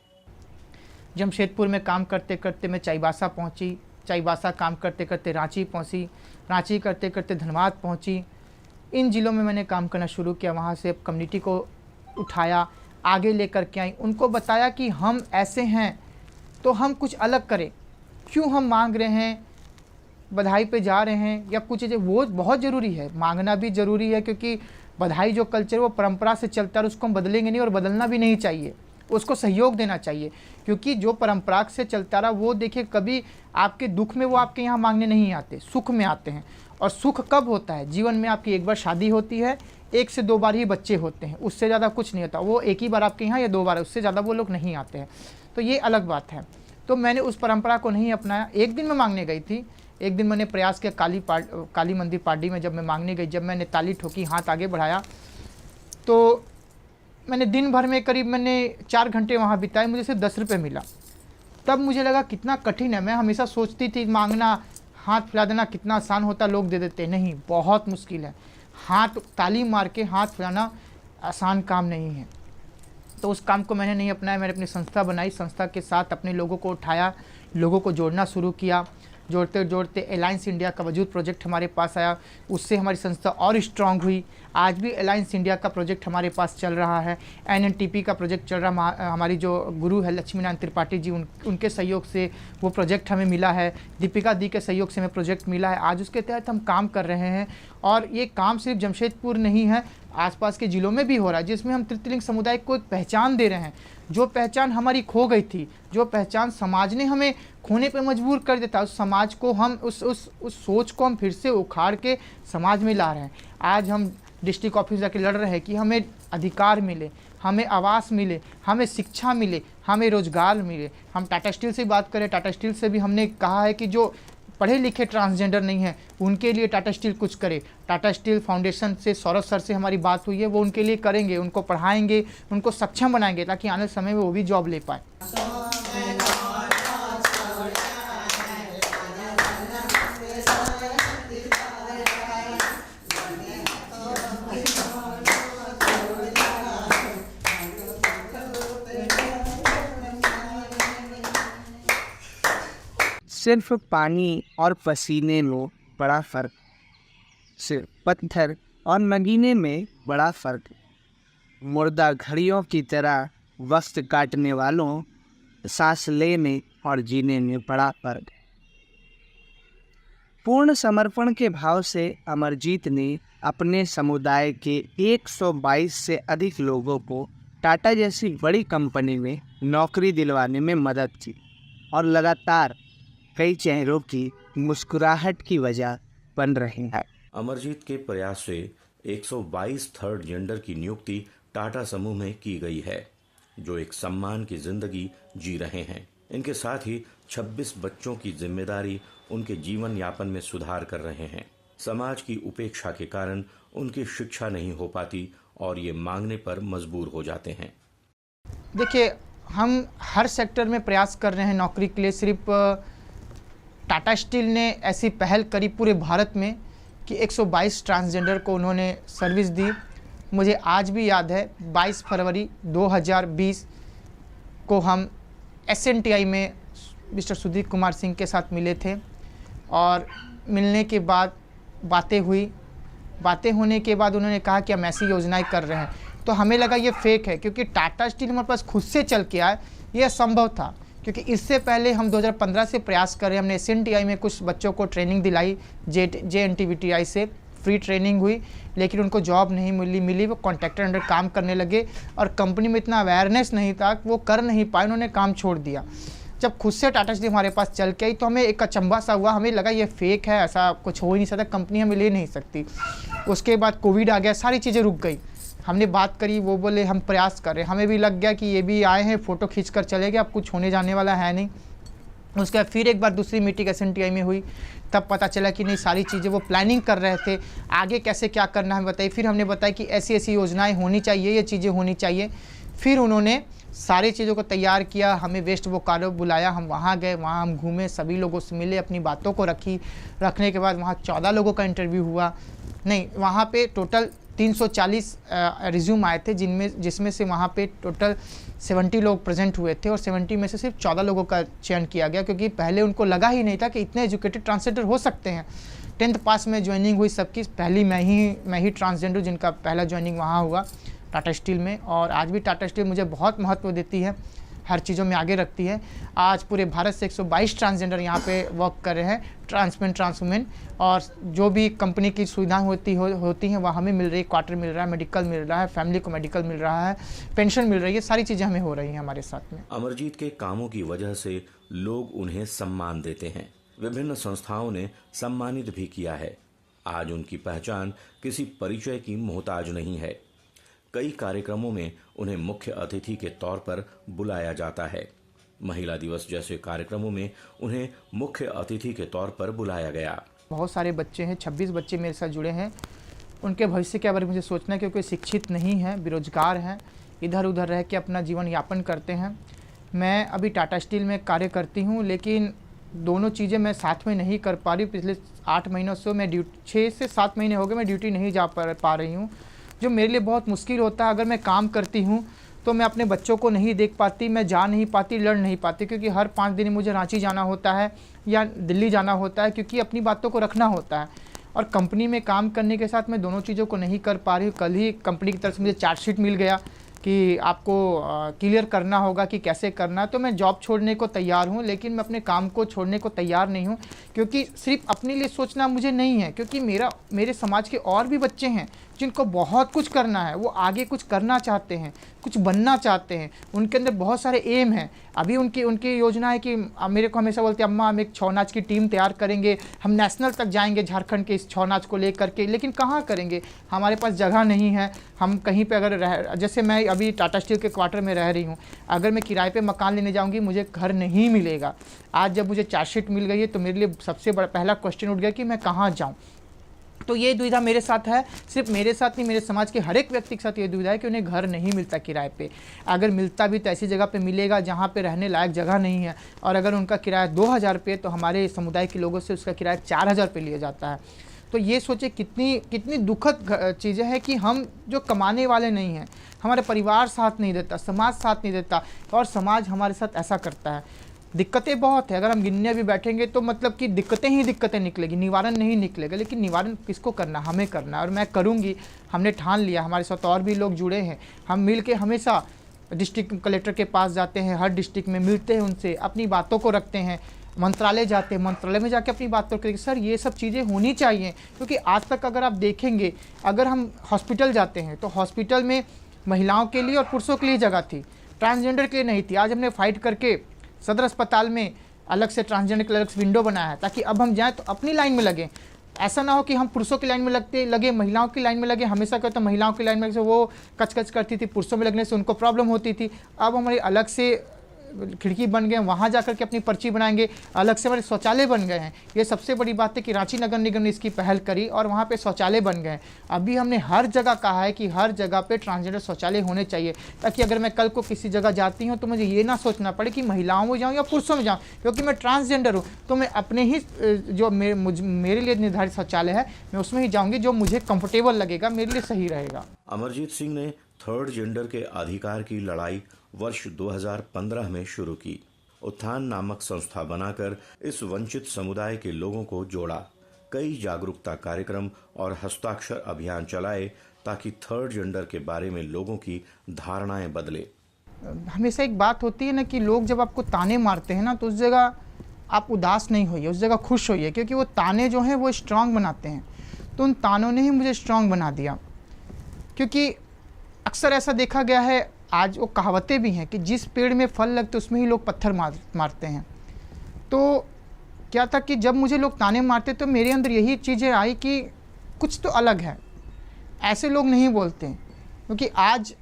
जमशेदपुर में काम करते करते मैं चाईबासा पहुंची, चाईबासा काम करते करते रांची पहुंची, रांची करते करते धनबाद पहुंची। इन ज़िलों में मैंने काम करना शुरू किया। वहाँ से कम्युनिटी को उठाया, आगे लेकर के आई, उनको बताया कि हम ऐसे हैं तो हम कुछ अलग करें। क्यों हम मांग रहे हैं, बधाई पे जा रहे हैं या कुछ चीज़ें, वो बहुत ज़रूरी है, मांगना भी ज़रूरी है, क्योंकि बधाई जो कल्चर वो परंपरा से चलता है, उसको हम बदलेंगे नहीं और बदलना भी नहीं चाहिए, उसको सहयोग देना चाहिए। क्योंकि जो परंपरा से चलता रहा वो देखिए, कभी आपके दुख में वो आपके यहाँ मांगने नहीं आते, सुख में आते हैं। और सुख कब होता है? जीवन में आपकी एक बार शादी होती है, 1 से 2 बार ही बच्चे होते हैं, उससे ज़्यादा कुछ नहीं होता। वो एक ही बार आपके यहाँ या 2 बार, उससे ज़्यादा वो लोग नहीं आते हैं। तो ये अलग बात है। तो मैंने उस परंपरा को नहीं अपनाया। एक दिन मैं मांगने गई थी, एक दिन मैंने प्रयास किया काली मंदिर पार्टी में। जब मैं मांगने गई, जब मैंने ताली ठोकी, हाथ आगे बढ़ाया, तो मैंने दिन भर में करीब मैंने 4 घंटे वहाँ बिताए, मुझे सिर्फ 10 रुपये मिला। तब मुझे लगा कितना कठिन है। मैं हमेशा सोचती थी मांगना हाथ फैला देना कितना आसान होता, लोग दे देते, नहीं, बहुत मुश्किल है। हाथ ताली मार के हाथ फैलाना आसान काम नहीं है। तो उस काम को मैंने नहीं अपनाया, मैंने अपनी संस्था बनाई, संस्था के साथ अपने लोगों को उठाया, लोगों को जोड़ना शुरू किया। जोड़ते जोड़ते अलायंस इंडिया का वजूद प्रोजेक्ट हमारे पास आया, उससे हमारी संस्था और स्ट्रांग हुई। आज भी अलायंस इंडिया का प्रोजेक्ट हमारे पास चल रहा है, NNTP का प्रोजेक्ट चल रहा है। हमारी जो गुरु है लक्ष्मी नारायण त्रिपाठी जी, उनके सहयोग से वो प्रोजेक्ट हमें मिला है। दीपिका दी के सहयोग से हमें प्रोजेक्ट मिला है। आज उसके तहत हम काम कर रहे हैं और ये काम सिर्फ जमशेदपुर नहीं है, आसपास के ज़िलों में भी हो रहा है, जिसमें हम तृतीय लिंग समुदाय को एक पहचान दे रहे हैं। जो पहचान हमारी खो गई थी, जो पहचान समाज ने हमें खोने पे मजबूर कर देता, उस समाज को हम उस सोच को हम फिर से उखाड़ के समाज में ला रहे हैं। आज हम डिस्ट्रिक्ट ऑफिस जाके लड़ रहे हैं कि हमें अधिकार मिले, हमें आवास मिले, हमें शिक्षा मिले, हमें रोजगार मिले। हम टाटा स्टील से बात करें, टाटा स्टील से भी हमने कहा है कि जो पढ़े लिखे ट्रांसजेंडर नहीं है उनके लिए टाटा स्टील कुछ करे। टाटा स्टील फाउंडेशन से सौरभ सर से हमारी बात हुई है, वो उनके लिए करेंगे, उनको पढ़ाएंगे, उनको सक्षम बनाएंगे ताकि आने समय में वो भी जॉब ले पाए। सिर्फ पानी और पसीने में बड़ा फर्क, सिर्फ पत्थर और नगीने में बड़ा फर्क, मुर्दा घड़ियों की तरह वक्त काटने वालों, सांस लेने और जीने में बड़ा फर्क है। पूर्ण समर्पण के भाव से अमरजीत ने अपने समुदाय के 122 से अधिक लोगों को टाटा जैसी बड़ी कंपनी में नौकरी दिलवाने में मदद की और लगातार कई चेहरों की मुस्कुराहट की वजह बन रहे हैं। अमरजीत के प्रयास से 122 थर्ड जेंडर की नियुक्ति टाटा समूह में की गई है, जो एक सम्मान की जिंदगी जी रहे हैं। इनके साथ ही 26 बच्चों की जिम्मेदारी उनके जीवन यापन में सुधार कर रहे हैं। समाज की उपेक्षा के कारण उनकी शिक्षा नहीं हो पाती और ये मांगने पर मजबूर हो जाते हैं। देखिए, हम हर सेक्टर में प्रयास कर रहे हैं नौकरी के लिए। सिर्फ टाटा स्टील ने ऐसी पहल करी पूरे भारत में कि 122 ट्रांसजेंडर को उन्होंने सर्विस दी। मुझे आज भी याद है 22 फरवरी 2020 को हम SNTI में मिस्टर सुदीप कुमार सिंह के साथ मिले थे और मिलने के बाद बातें हुई। बातें होने के बाद उन्होंने कहा कि हम ऐसी योजनाएं कर रहे हैं, तो हमें लगा ये फेक है, क्योंकि टाटा स्टील हमारे पास खुद से चल के आए, ये असंभव था। क्योंकि इससे पहले हम 2015 से प्रयास कर रहे हैं। हमने SNTI में कुछ बच्चों को ट्रेनिंग दिलाई, JNTVTI से फ्री ट्रेनिंग हुई, लेकिन उनको जॉब नहीं मिली। वो कॉन्ट्रैक्टर अंडर काम करने लगे और कंपनी में इतना अवेयरनेस नहीं था, वो कर नहीं पाए, उन्होंने काम छोड़ दिया। जब खुद से टाटा स्टील हमारे पास चल के आई तो हमें एक अचंभा सा हुआ, हमें लगा ये फेक है, ऐसा कुछ हो ही नहीं सकता, कंपनी हमें ले नहीं सकती। उसके बाद कोविड आ गया, सारी चीज़ें रुक गई। हमने बात करी, वो बोले हम प्रयास कर रहे हैं। हमें भी लग गया कि ये भी आए हैं, फ़ोटो खींच कर चले गए, अब कुछ होने जाने वाला है नहीं। उसके बाद फिर एक बार दूसरी मीटिंग SNTI में हुई, तब पता चला कि नहीं, सारी चीज़ें वो प्लानिंग कर रहे थे, आगे कैसे क्या करना है बताइए। फिर हमने बताया कि ऐसी ऐसी योजनाएं होनी चाहिए, ये चीज़ें होनी चाहिए। फिर उन्होंने सारी चीज़ों को तैयार किया, हमें वेस्ट बोकारो बुलाया, हम वहाँ गए, वहाँ हम घूमे, सभी लोगों से मिले, अपनी बातों को रखने के बाद वहाँ 14 लोगों का इंटरव्यू हुआ। नहीं, वहाँ पे टोटल 340 रिज्यूम आए थे, जिसमें से वहाँ पे टोटल 70 लोग प्रेजेंट हुए थे और 70 में से सिर्फ 14 लोगों का चयन किया गया, क्योंकि पहले उनको लगा ही नहीं था कि इतने एजुकेटेड ट्रांसजेंडर हो सकते हैं। 10th पास में ज्वाइनिंग हुई सबकी, पहली मैं ही ट्रांसजेंडर जिनका पहला ज्वाइनिंग वहाँ हुआ टाटा स्टील में। और आज भी टाटा स्टील मुझे बहुत महत्व देती है, हर चीज़ों में आगे रखती है। आज पूरे भारत से 122 ट्रांसजेंडर यहाँ पे वर्क कर रहे हैं, ट्रांसमेन ट्रांसवुमेन, और जो भी कंपनी की सुविधाएं होती हैं वह हमें मिल रही है। क्वार्टर मिल रहा है, मेडिकल मिल रहा है, फैमिली को मेडिकल मिल रहा है, पेंशन मिल रही है, सारी चीज़ें हमें हो रही हैं हमारे साथ में। अमरजीत के कामों की वजह से लोग उन्हें सम्मान देते हैं। विभिन्न संस्थाओं ने सम्मानित भी किया है। आज उनकी पहचान किसी परिचय की मोहताज नहीं है। कई कार्यक्रमों में उन्हें मुख्य अतिथि के तौर पर बुलाया जाता है। महिला दिवस जैसे कार्यक्रमों में उन्हें मुख्य अतिथि के तौर पर बुलाया गया। बहुत सारे बच्चे हैं, 26 बच्चे मेरे साथ जुड़े हैं। उनके भविष्य के बारे में मुझे सोचना है, क्योंकि शिक्षित नहीं हैं, बेरोजगार हैं, इधर उधर रह के अपना जीवन यापन करते हैं। मैं अभी टाटा स्टील में कार्य करती हूँ, लेकिन दोनों चीज़ें मैं साथ में नहीं कर पा रही। पिछले 8 महीनों से मैं 6 से 7 महीने हो गए मैं ड्यूटी नहीं जा पा रही हूँ, जो मेरे लिए बहुत मुश्किल होता है। अगर मैं काम करती हूँ तो मैं अपने बच्चों को नहीं देख पाती, मैं जा नहीं पाती, लड़ नहीं पाती, क्योंकि हर 5 दिन मुझे रांची जाना होता है या दिल्ली जाना होता है, क्योंकि अपनी बातों को रखना होता है। और कंपनी में काम करने के साथ मैं दोनों चीज़ों को नहीं कर पा रही हूँ। कल ही कंपनी की तरफ से मुझे चार्जशीट मिल गया कि आपको क्लियर करना होगा कि कैसे करना है। तो मैं जॉब छोड़ने को तैयार हूँ, लेकिन मैं अपने काम को छोड़ने को तैयार नहीं हूँ, क्योंकि सिर्फ अपने लिए सोचना मुझे नहीं है, क्योंकि मेरे समाज के और भी बच्चे हैं जिनको बहुत कुछ करना है। वो आगे कुछ करना चाहते हैं, कुछ बनना चाहते हैं, उनके अंदर बहुत सारे एम हैं। अभी उनकी योजना है कि मेरे को हमेशा बोलते हैं, अम्मा हम एक छौ नाच की टीम तैयार करेंगे, हम नेशनल तक जाएंगे झारखंड के इस छौ नाच को लेकर के। लेकिन कहाँ करेंगे, हमारे पास जगह नहीं है। हम कहीं पे अगर जैसे मैं अभी टाटा स्टील के क्वार्टर में रह रही हूँ, अगर मैं किराए पे मकान लेने जाऊँगी मुझे घर नहीं मिलेगा। आज जब मुझे चार्जशीट मिल गई है तो मेरे लिए सबसे बड़ा पहला क्वेश्चन उठ गया कि मैं कहाँ जाऊँ। तो ये दुविधा मेरे साथ है, सिर्फ मेरे साथ नहीं, मेरे समाज के हर एक व्यक्ति के साथ ये दुविधा है कि उन्हें घर नहीं मिलता किराए पे। अगर मिलता भी तो ऐसी जगह पे मिलेगा जहाँ पे रहने लायक जगह नहीं है, और अगर उनका किराया 2000 रुपये तो हमारे समुदाय के लोगों से उसका किराया 4000 रुपये लिया जाता है। तो ये सोचे कितनी दुखद चीज़ें हैं कि हम जो कमाने वाले नहीं हैं, हमारे परिवार साथ नहीं देता, समाज साथ नहीं देता, और समाज हमारे साथ ऐसा करता है। दिक्कतें बहुत है, अगर हम गिनने भी बैठेंगे तो मतलब कि दिक्कतें ही दिक्कतें निकलेगी, निवारण नहीं निकलेगा। लेकिन निवारण किसको करना, हमें करना, और मैं करूँगी। हमने ठान लिया, हमारे साथ और भी लोग जुड़े हैं। हम मिल के हमेशा डिस्ट्रिक्ट कलेक्टर के पास जाते हैं, हर डिस्ट्रिक्ट में मिलते हैं, उनसे अपनी बातों को रखते हैं। मंत्रालय जाते हैं, मंत्रालय में जाके अपनी बात करेंगे, सर ये सब चीज़ें होनी चाहिए। क्योंकि आज तक अगर आप देखेंगे, अगर हम हॉस्पिटल जाते हैं तो हॉस्पिटल में महिलाओं के लिए और पुरुषों के लिए जगह थी, ट्रांसजेंडर के लिए नहीं थी। आज हमने फाइट करके सदर अस्पताल में अलग से ट्रांसजेंडर के लिए अलग से विंडो बनाया है, ताकि अब हम जाएँ तो अपनी लाइन में लगें। ऐसा ना हो कि हम पुरुषों की लाइन में लगे महिलाओं की लाइन में लगे। हमेशा कहते तो महिलाओं की लाइन में से वो कच करती थी, पुरुषों में लगने से उनको प्रॉब्लम होती थी। अब हमारी अलग से खिड़की बन गए, वहाँ जाकर के अपनी पर्ची बनाएंगे। अलग से हमारे शौचालय बन गए हैं। ये सबसे बड़ी बात है कि रांची नगर निगम ने इसकी पहल करी और वहाँ पे शौचालय बन गए। अभी हमने हर जगह कहा है कि हर जगह पे ट्रांसजेंडर शौचालय होने चाहिए, ताकि अगर मैं कल को किसी जगह जाती हूँ तो मुझे ये ना सोचना पड़े कि महिलाओं में जाऊँ या पुरुषों में जाऊँ। क्योंकि मैं ट्रांसजेंडर हूँ तो मैं अपने ही जो मेरे लिए निर्धारित शौचालय है मैं उसमें ही जाऊँगी, जो मुझे कंफर्टेबल लगेगा, मेरे लिए सही रहेगा। अमरजीत सिंह ने थर्ड जेंडर के अधिकार की लड़ाई वर्ष 2015 में शुरू की। उत्थान नामक संस्था बनाकर इस वंचित समुदाय के लोगों को जोड़ा। कई जागरूकता कार्यक्रम और हस्ताक्षर अभियान चलाए ताकि थर्ड जेंडर के बारे में लोगों की धारणाएं बदले। हमेशा एक बात होती है ना कि लोग जब आपको ताने मारते हैं ना, तो उस जगह आप उदास नहीं होइए, उस जगह खुश होइए, क्योंकि वो ताने जो हैं वो स्ट्रांग बनाते हैं। तो उन तानों ने ही मुझे स्ट्रांग बना दिया। क्योंकि अक्सर ऐसा देखा गया है, आज वो कहावतें भी हैं कि जिस पेड़ में फल लगते उसमें ही लोग पत्थर मारते हैं। तो क्या था कि जब मुझे लोग ताने मारते तो मेरे अंदर यही चीज़ें आई कि कुछ तो अलग है, ऐसे लोग नहीं बोलते। क्योंकि आज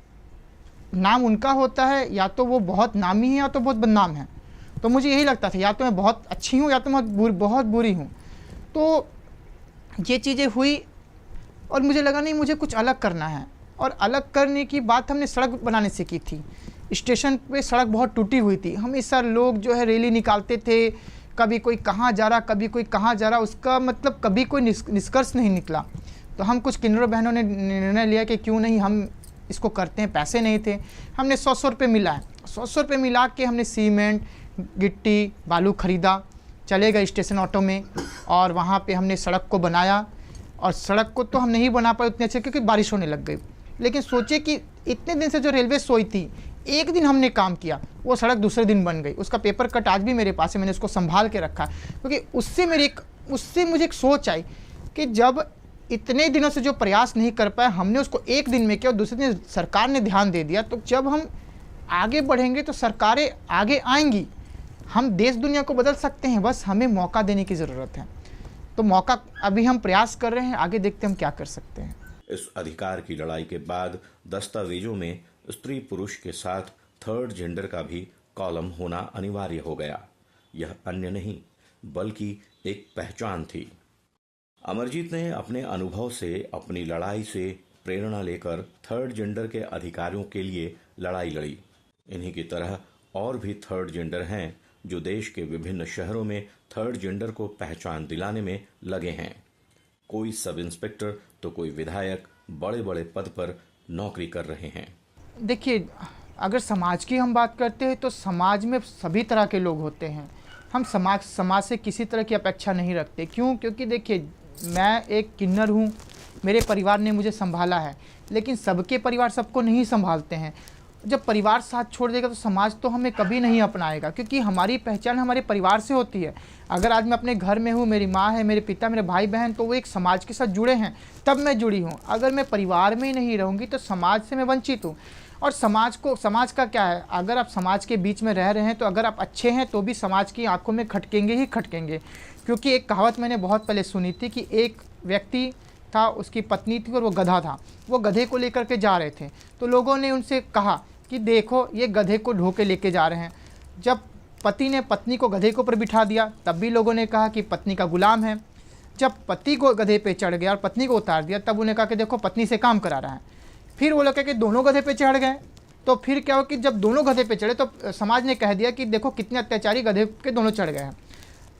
नाम उनका होता है, या तो वो बहुत नामी है या तो बहुत बदनाम है। तो मुझे यही लगता था, या तो मैं बहुत अच्छी हूँ या तो मैं बहुत बुरी हूँ। तो ये चीज़ें हुई और मुझे लगा नहीं, मुझे कुछ अलग करना है। और अलग करने की बात हमने सड़क बनाने से की थी। स्टेशन पे सड़क बहुत टूटी हुई थी, हमेशा लोग जो है रैली निकालते थे, कभी कोई कहाँ जा रहा, कभी कोई कहाँ जा रहा, उसका मतलब कभी कोई निष्कर्ष नहीं निकला। तो हम कुछ किन्नर बहनों ने निर्णय लिया कि क्यों नहीं हम इसको करते हैं। पैसे नहीं थे, हमने 100 रुपये मिला है, 100 रुपये मिला के हमने सीमेंट गिट्टी बालू खरीदा, चले गए स्टेशन ऑटो में और वहाँ पे हमने सड़क को बनाया। और सड़क को तो हम नहीं बना पाए उतने अच्छे, क्योंकि बारिश होने लग गई। लेकिन सोचे कि इतने दिन से जो रेलवे सोई थी, एक दिन हमने काम किया, वो सड़क दूसरे दिन बन गई। उसका पेपर कट आज भी मेरे पास है, मैंने उसको संभाल के रखा। क्योंकि उससे मुझे एक सोच आई कि जब इतने दिनों से जो प्रयास नहीं कर पाए हमने उसको एक दिन में किया और दूसरे दिन सरकार ने ध्यान दे दिया, तो जब हम आगे बढ़ेंगे तो सरकारें आगे आएंगी। हम देश दुनिया को बदल सकते हैं, बस हमें मौका देने की ज़रूरत है। तो मौका अभी हम प्रयास कर रहे हैं, आगे देखते हैं हम क्या कर सकते हैं। इस अधिकार की लड़ाई के बाद दस्तावेजों में स्त्री पुरुष के साथ थर्ड जेंडर का भी कॉलम होना अनिवार्य हो गया। यह अन्य नहीं बल्कि एक पहचान थी। अमरजीत ने अपने अनुभव से, अपनी लड़ाई से प्रेरणा लेकर थर्ड जेंडर के अधिकारों के लिए लड़ाई लड़ी। इन्हीं की तरह और भी थर्ड जेंडर हैं जो देश के विभिन्न शहरों में थर्ड जेंडर को पहचान दिलाने में लगे हैं। कोई सब इंस्पेक्टर तो कोई विधायक बड़े बड़े पद पर नौकरी कर रहे हैं। देखिए, अगर समाज की हम बात करते हैं तो समाज में सभी तरह के लोग होते हैं। हम समाज से किसी तरह की अपेक्षा नहीं रखते। क्यों? क्योंकि देखिए, मैं एक किन्नर हूँ, मेरे परिवार ने मुझे संभाला है, लेकिन सबके परिवार सबको नहीं संभालते हैं। जब परिवार साथ छोड़ देगा तो समाज तो हमें कभी नहीं अपनाएगा, क्योंकि हमारी पहचान हमारे परिवार से होती है। अगर आज मैं अपने घर में हूँ, मेरी माँ है, मेरे पिता, मेरे भाई बहन, तो वो एक समाज के साथ जुड़े हैं, तब मैं जुड़ी हूँ। अगर मैं परिवार में ही नहीं रहूँगी तो समाज से मैं वंचित हूँ। और समाज का क्या है, अगर आप समाज के बीच में रह रहे हैं तो अगर आप अच्छे हैं तो भी समाज की आंखों में खटकेंगे ही खटकेंगे। क्योंकि एक कहावत मैंने बहुत पहले सुनी थी कि एक व्यक्ति था, उसकी पत्नी थी और वो गधा था। वो गधे को लेकर के जा रहे थे, तो लोगों ने उनसे कहा कि देखो ये गधे को ढो के लेके जा रहे हैं। जब पति ने पत्नी को गधे के ऊपर बिठा दिया तब भी लोगों ने कहा कि पत्नी का गुलाम है। जब पति को गधे पे चढ़ गया और पत्नी को उतार दिया तब उन्हें कहा कि देखो पत्नी से काम करा रहा है। फिर वो लोग कह के दोनों गधे पे चढ़ गए, तो फिर क्या हो कि जब दोनों गधे पे चढ़े तो समाज ने कह दिया कि देखो कितने अत्याचारी गधे के दोनों चढ़ गए हैं।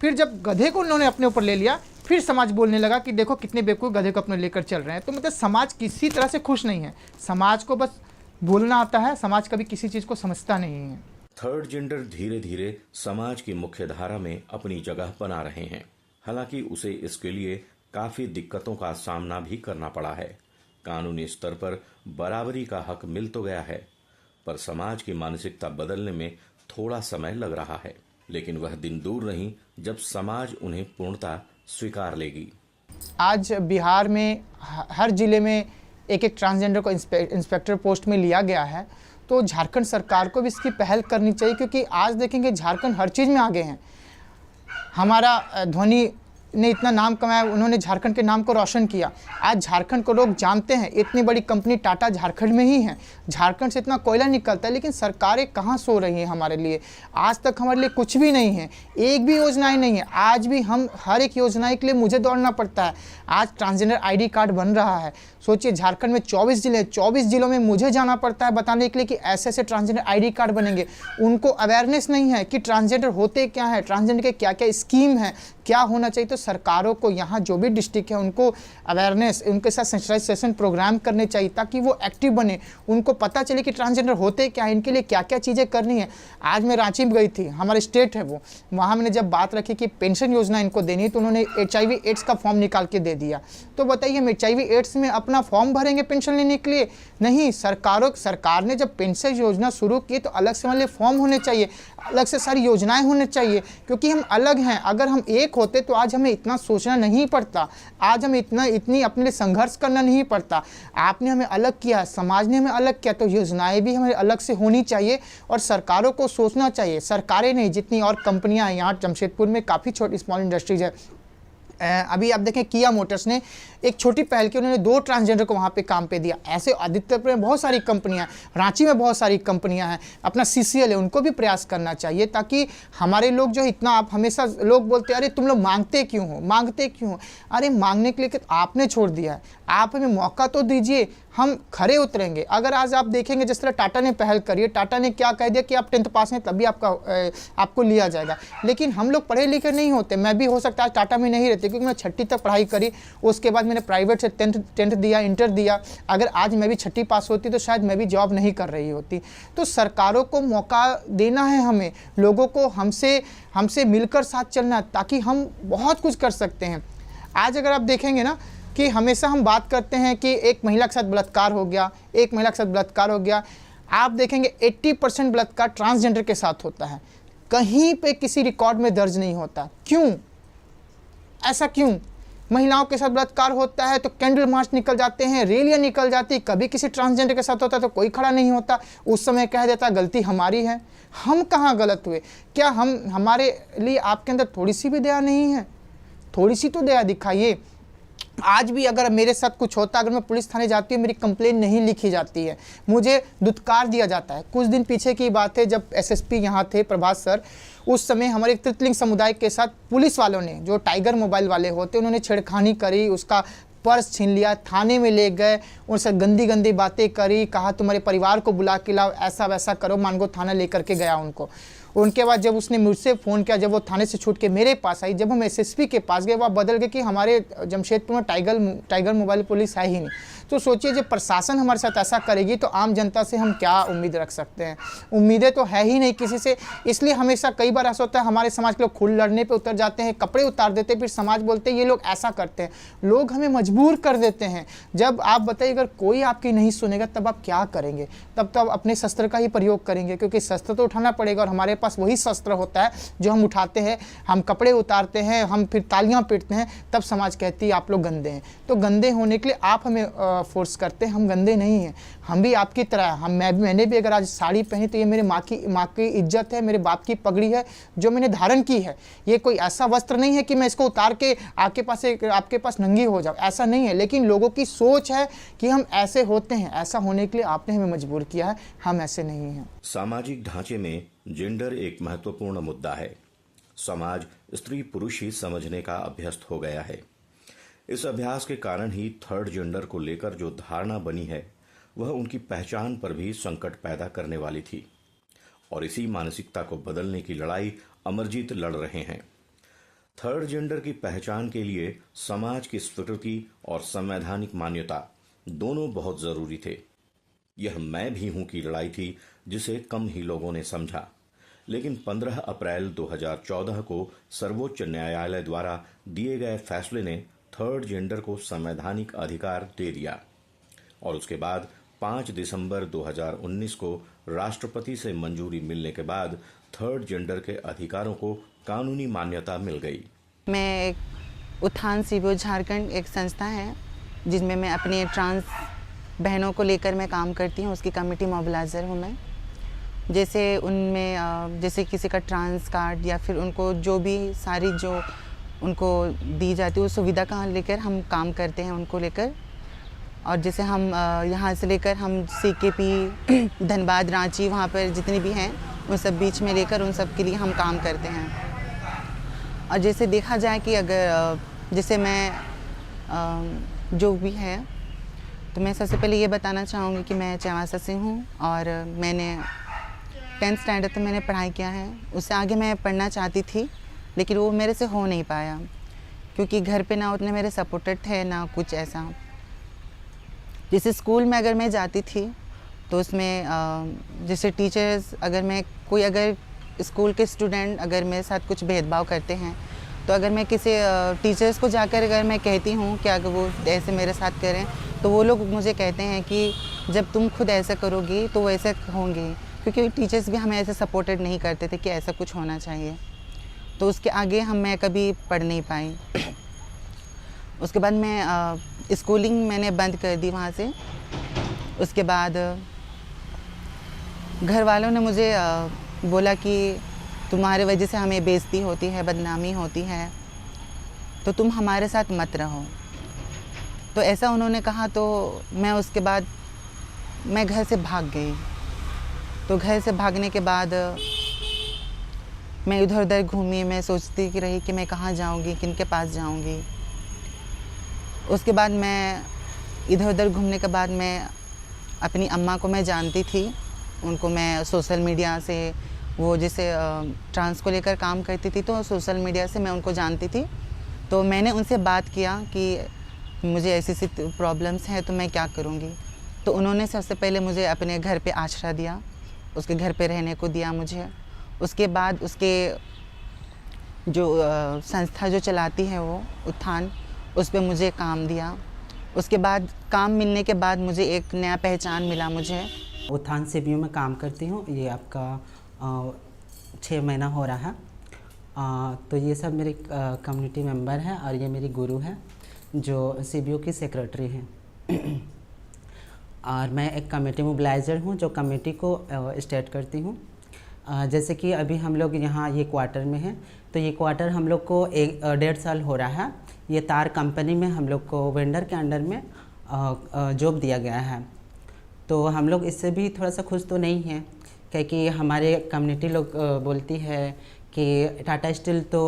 फिर जब गधे को उन्होंने अपने ऊपर ले लिया, फिर समाज बोलने लगा कि देखो कितने बेवकूफ़ गधे को अपने लेकर चल रहे हैं। तो मतलब समाज किसी तरह से खुश नहीं है, समाज को बस बोलना आता है, समाज कभी किसी चीज़ को समझता नहीं है। थर्ड जेंडर धीरे धीरे समाज की मुख्य धारा में अपनी जगह बना रहे हैं। हालांकि उसे इसके लिए काफी दिक्कतों का सामना भी करना पड़ा है। कानूनी स्तर पर बराबरी का हक मिल तो गया है, पर समाज की मानसिकता बदलने में थोड़ा समय लग रहा है। लेकिन वह दिन दूर नहीं जब समाज उन्हें पूर्णतः स्वीकार लेगी। आज बिहार में हर जिले में एक एक ट्रांसजेंडर को इंस्पेक्टर पोस्ट में लिया गया है, तो झारखंड सरकार को भी इसकी पहल करनी चाहिए। क्योंकि आज देखेंगे झारखंड हर चीज़ में आगे हैं। हमारा धोनी ने इतना नाम कमाया, उन्होंने झारखंड के नाम को रोशन किया। आज झारखंड को लोग जानते हैं, इतनी बड़ी कंपनी टाटा झारखंड में ही है। झारखंड से इतना कोयला निकलता है, लेकिन सरकारें कहाँ सो रही हैं हमारे लिए। आज तक हमारे लिए कुछ भी नहीं है, एक भी योजनाएं नहीं है। आज भी हम हर एक योजनाएं के लिए मुझे दौड़ना पड़ता है। आज ट्रांसजेंडर ID कार्ड बन रहा है। सोचिए, झारखंड में 24 जिले, 24 जिलों में मुझे जाना पड़ता है बताने के लिए कि ऐसे ऐसे ट्रांसजेंडर ID कार्ड बनेंगे। उनको अवेयरनेस नहीं है कि ट्रांसजेंडर होते क्या है, ट्रांसजेंडर के क्या क्या स्कीम है, क्या होना चाहिए। तो सरकारों को यहाँ जो भी डिस्ट्रिक्ट है उनको अवेयरनेस, उनके साथ सेंसिटाइजेशन प्रोग्राम करने चाहिए ताकि वो एक्टिव बने, उनको पता चले कि ट्रांसजेंडर होते क्या है, इनके लिए क्या क्या चीज़ें करनी है। आज मैं रांची में गई थी, हमारे स्टेट है वो, वहाँ मैंने जब बात रखी कि पेंशन योजना इनको देनी है तो उन्होंने HIV AIDS का फॉर्म निकाल के दे दिया। तो बताइए, हम HIV AIDS में अपना फॉर्म भरेंगे पेंशन लेने के लिए? नहीं। सरकार ने जब पेंशन योजना शुरू की तो अलग से हमारे फॉर्म होने चाहिए, अलग से सारी योजनाएं होने चाहिए, क्योंकि हम अलग हैं। अगर हम एक होते तो आज हमें इतना सोचना नहीं पड़ता, आज हमें इतनी अपने लिए संघर्ष करना नहीं पड़ता। आपने हमें अलग किया, समाज ने हमें अलग किया, तो योजनाएं भी हमें अलग से होनी चाहिए और सरकारों को सोचना चाहिए। सरकारें नहीं, जितनी और कंपनियां हैं, यहाँ जमशेदपुर में काफ़ी छोटी स्मॉल इंडस्ट्रीज है। अभी आप देखें, किया मोटर्स ने एक छोटी पहल की, उन्होंने 2 ट्रांसजेंडर को वहाँ पे काम पे दिया। ऐसे आदित्यपुर में बहुत सारी कंपनियां, रांची में बहुत सारी कंपनियां हैं, अपना CCL है, उनको भी प्रयास करना चाहिए ताकि हमारे लोग जो इतना, आप हमेशा लोग बोलते हैं अरे तुम लोग मांगते क्यों हो। अरे मांगने के लिए आपने छोड़ दिया है, आप हमें मौका तो दीजिए, हम खरे उतरेंगे। अगर आज आप देखेंगे जिस तरह टाटा ने पहल करी है, टाटा ने क्या कह दिया कि आप 10th पास हैं तभी आपको लिया जाएगा। लेकिन हम लोग पढ़े लिखे नहीं होते। मैं भी हो सकता है टाटा में नहीं रहती, क्योंकि मैं 6ठी तक पढ़ाई करी, उसके बाद मैंने प्राइवेट से 10th दिया, इंटर दिया। अगर आज मैं भी 6ठी पास होती तो शायद मैं भी जॉब नहीं कर रही होती। तो सरकारों को मौका देना है, हमें लोगों को हमसे मिलकर साथ चलना, ताकि हम बहुत कुछ कर सकते हैं। आज अगर आप देखेंगे ना कि हमेशा हम बात करते हैं कि एक महिला के साथ बलात्कार हो गया, आप देखेंगे 80% बलात्कार ट्रांसजेंडर के साथ होता है, कहीं पे किसी रिकॉर्ड में दर्ज नहीं होता। क्यों? ऐसा क्यों? महिलाओं के साथ बलात्कार होता है तो कैंडल मार्च निकल जाते हैं, रैलियां निकल जाती, कभी किसी ट्रांसजेंडर के साथ होता है तो कोई खड़ा नहीं होता। उस समय कह देता गलती हमारी है। हम कहाँ गलत हुए? क्या हमारे लिए आपके अंदर थोड़ी सी भी दया नहीं है? थोड़ी सी तो दया दिखाइए। आज भी अगर मेरे साथ कुछ होता, अगर मैं पुलिस थाने जाती हूँ, मेरी कंप्लेन नहीं लिखी जाती है, मुझे दुत्कार दिया जाता है। कुछ दिन पीछे की बात है, जब SSP यहाँ थे प्रभात सर, उस समय हमारे तृतीलिंग समुदाय के साथ पुलिस वालों ने, जो टाइगर मोबाइल वाले होते, उन्होंने छेड़खानी करी, उसका पर्स छीन लिया, थाने में ले गए, उनसे गंदी बातें करी, कहा तुम्हारे परिवार को बुला के लाओ, ऐसा वैसा करो। मानगो थाना लेकर के गया उनको। उनके बाद जब उसने मुझसे फ़ोन किया, जब वो थाने से छूट के मेरे पास आई, जब हम एसएसपी के पास गए, वह बदल गए कि हमारे जमशेदपुर में टाइगर मोबाइल पुलिस है ही नहीं। तो सोचिए जब प्रशासन हमारे साथ ऐसा करेगी तो आम जनता से हम क्या उम्मीद रख सकते हैं? उम्मीदें तो है ही नहीं किसी से। इसलिए हमेशा कई बार ऐसा होता है हमारे समाज के लोग खुद लड़ने पे उतर जाते हैं, कपड़े उतार देते हैं, फिर समाज बोलते हैं ये लोग ऐसा करते हैं। लोग हमें मजबूर कर देते हैं। जब आप बताइए अगर कोई आपकी नहीं सुनेगा तब आप क्या करेंगे? तब तो आप अपने शस्त्र का ही प्रयोग करेंगे, क्योंकि शस्त्र तो उठाना पड़ेगा और हमारे पास वही शस्त्र होता है जो हम उठाते हैं। हम कपड़े उतारते हैं, हम फिर तालियां पीटते हैं, तब समाज कहती है आप लोग गंदे हैं। तो गंदे होने के लिए आप हमें फोर्स करते हैं, हम गंदे नहीं हैं, हम भी आपकी तरह हैं। मैंने भी अगर आज साड़ी पहनी तो ये मेरे माँ की इज्जत है, मेरे बाप की पगड़ी है जो मैंने धारण की है। ये कोई ऐसा वस्त्र नहीं है कि मैं इसको उतार के आपके पास नंगी हो जाऊँ, ऐसा नहीं है। लेकिन लोगों की सोच है कि हम ऐसे होते हैं, ऐसा होने के लिए आपने हमें मजबूर किया है, हम ऐसे नहीं हैं। सामाजिक ढांचे में जेंडर एक महत्वपूर्ण मुद्दा है। समाज स्त्री पुरुष ही समझने का अभ्यस्त हो गया है। इस अभ्यास के कारण ही थर्ड जेंडर को लेकर जो धारणा बनी है वह उनकी पहचान पर भी संकट पैदा करने वाली थी, और इसी मानसिकता को बदलने की लड़ाई अमरजीत लड़ रहे हैं। थर्ड जेंडर की पहचान के लिए समाज की स्वीकृति और संवैधानिक मान्यता दोनों बहुत जरूरी थे। यह मैं भी हूं की लड़ाई थी जिसे कम ही लोगों ने समझा, लेकिन 15 अप्रैल 2014 को सर्वोच्च न्यायालय द्वारा दिए गए फैसले ने थर्ड जेंडर को संवैधानिक अधिकार दे दिया, और उसके बाद 5 दिसंबर 2019 को राष्ट्रपति से मंजूरी मिलने के बाद थर्ड जेंडर के अधिकारों को कानूनी मान्यता मिल गई। मैं एक उत्थान सीबीओ झारखंड एक संस्था है जिसमें मैं अपने ट्रांस बहनों को लेकर मैं काम करती हूँ, उसकी कमेटी मोबिलाइज़र हूँ मैं। जैसे उनमें जैसे किसी का ट्रांस कार्ड या फिर उनको जो भी सारी जो उनको दी जाती है उस सुविधा का लेकर हम काम करते हैं उनको लेकर। और जैसे हम यहाँ से लेकर हम CKP धनबाद रांची वहाँ पर जितने भी हैं उन सब बीच में लेकर उन सब के लिए हम काम करते हैं। और जैसे देखा जाए कि अगर जैसे मैं जो भी है तो मैं सबसे पहले ये बताना चाहूँगी कि मैं चवासा से हूँ और मैंने 10th स्टैंडर्ड तक मैंने पढ़ाई किया है। उससे आगे मैं पढ़ना चाहती थी लेकिन वो मेरे से हो नहीं पाया क्योंकि घर पे ना उतने मेरे सपोर्टेड थे ना कुछ ऐसा। जैसे स्कूल में अगर मैं जाती थी तो उसमें जैसे टीचर्स अगर स्कूल के स्टूडेंट अगर मेरे साथ कुछ भेदभाव करते हैं तो अगर मैं किसी टीचर्स को जाकर अगर मैं कहती हूँ कि अगर वो ऐसे मेरे साथ करें तो वो लोग मुझे कहते हैं कि जब तुम खुद ऐसा करोगी तो वो ऐसे होंगे, क्योंकि टीचर्स भी हमें ऐसे सपोर्टेड नहीं करते थे कि ऐसा कुछ होना चाहिए। तो उसके आगे मैं कभी पढ़ नहीं पाई। उसके बाद मैं स्कूलिंग मैंने बंद कर दी वहाँ से। उसके बाद घर वालों ने मुझे बोला कि तुम्हारे वजह से हमें बेइज्जती होती है, बदनामी होती है, तो तुम हमारे साथ मत रहो। तो ऐसा उन्होंने कहा तो मैं उसके बाद मैं घर से भाग गई। तो घर से भागने के बाद मैं इधर उधर घूमी, मैं सोचती रही कि मैं कहाँ जाऊँगी, किन के पास जाऊँगी। उसके बाद मैं इधर उधर घूमने के बाद मैं अपनी अम्मा को मैं जानती थी, उनको मैं सोशल मीडिया से, वो जैसे ट्रांस को लेकर काम करती थी तो सोशल मीडिया से मैं उनको जानती थी। तो मैंने उनसे बात किया कि मुझे ऐसी प्रॉब्लम्स हैं तो मैं क्या करूँगी। तो उन्होंने सबसे पहले मुझे अपने घर पे आश्रय दिया, उसके घर पे रहने को दिया मुझे। उसके बाद उसके जो संस्था जो चलाती है वो उत्थान, उस पर मुझे काम दिया। उसके बाद काम मिलने के बाद मुझे एक नया पहचान मिला। मुझे उत्थान सीबीओ में काम करती हूँ, ये आपका 6 महीना हो रहा है। तो ये सब मेरे कम्युनिटी मेंबर हैं और ये मेरी गुरु है जो सीबीओ की सेक्रेटरी हैं। और मैं एक कमेटी मोबिलाइज़र हूँ जो कमेटी को स्टार्ट करती हूँ। जैसे कि अभी हम लोग यहाँ ये क्वार्टर में हैं, तो ये क्वार्टर हम लोग को 1.5 साल हो रहा है। ये तार कंपनी में हम लोग को वेंडर के अंडर में जॉब दिया गया है। तो हम लोग इससे भी थोड़ा सा खुश तो नहीं हैं, क्योंकि हमारे कम्युनिटी लोग बोलती है कि टाटा स्टील तो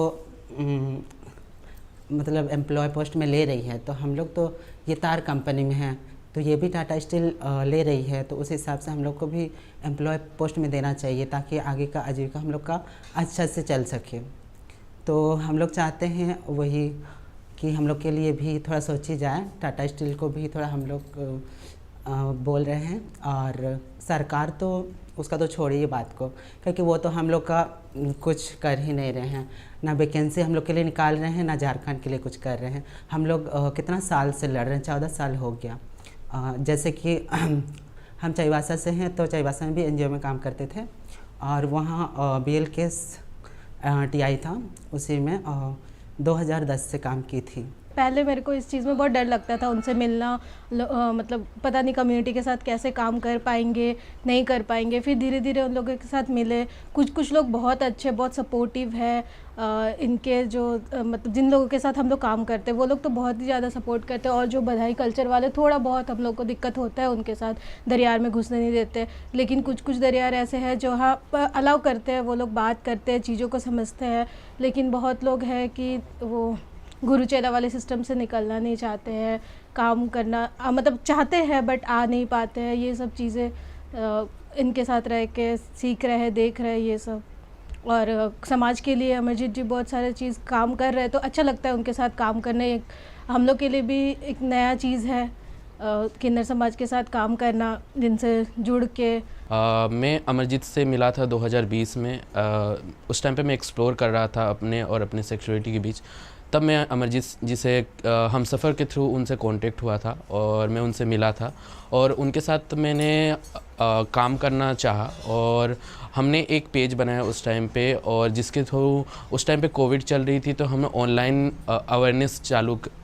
मतलब एम्प्लॉय पोस्ट में ले रही है, तो हम लोग तो ये तार कंपनी में हैं, तो ये भी टाटा स्टील ले रही है, तो उस हिसाब से हम लोग को भी एम्प्लॉय पोस्ट में देना चाहिए ताकि आगे का आजीविका हम लोग का अच्छा से चल सके। तो हम लोग चाहते हैं वही कि हम लोग के लिए भी थोड़ा सोची जाए, टाटा स्टील को भी थोड़ा हम लोग बोल रहे हैं। और सरकार तो उसका तो छोड़िए बात को, क्योंकि वो तो हम लोग का कुछ कर ही नहीं रहे हैं, ना वैकेंसी हम लोग के लिए निकाल रहे हैं, ना झारखंड के लिए कुछ कर रहे हैं। हम लोग कितना साल से लड़ रहे हैं, 14 साल हो गया। जैसे कि हम चाईबासा से हैं, तो चाईबासा में भी एनजीओ में काम करते थे और वहाँ BLKS TI था, उसी में 2010 से काम की थी। पहले मेरे को इस चीज़ में बहुत डर लगता था उनसे मिलना, मतलब पता नहीं कम्युनिटी के साथ कैसे काम कर पाएंगे, नहीं कर पाएंगे। फिर धीरे धीरे उन लोगों के साथ मिले, कुछ लोग बहुत अच्छे, बहुत सपोर्टिव है। इनके जो मतलब जिन लोगों के साथ हम लोग काम करते हैं वो लोग तो बहुत ही ज़्यादा सपोर्ट करते हैं। और जो बधाई कल्चर वाले, थोड़ा बहुत हम लोग को दिक्कत होता है उनके साथ, दरियार में घुसने नहीं देते। लेकिन कुछ दरियार ऐसे हैं जो हाँ अलाउ करते हैं, वो लोग बात करते हैं, चीज़ों को समझते हैं। लेकिन बहुत लोग हैं कि वो गुरु चेला वाले सिस्टम से निकलना नहीं चाहते हैं, काम करना मतलब चाहते हैं बट आ नहीं पाते हैं। ये सब चीज़ें इनके साथ रह के सीख रहे हैं, देख रहे हैं ये सब। और समाज के लिए अमरजीत जी बहुत सारे चीज़ काम कर रहे हैं, तो अच्छा लगता है उनके साथ काम करने। हम लोग के लिए भी एक नया चीज़ है किन्नर समाज के साथ काम करना, जिनसे जुड़ के। मैं अमरजीत से मिला था 2020 में। उस टाइम पे मैं एक्सप्लोर कर रहा था अपने और अपने सेक्सुअलिटी के बीच। तब मैं अमरजीत जी से हम सफ़र के थ्रू उनसे कांटेक्ट हुआ था और मैं उनसे मिला था और उनके साथ मैंने काम करना चाहा। और हमने एक पेज बनाया उस टाइम पे, और जिसके थ्रू उस टाइम पे कोविड चल रही थी, तो हमने ऑनलाइन अवेयरनेस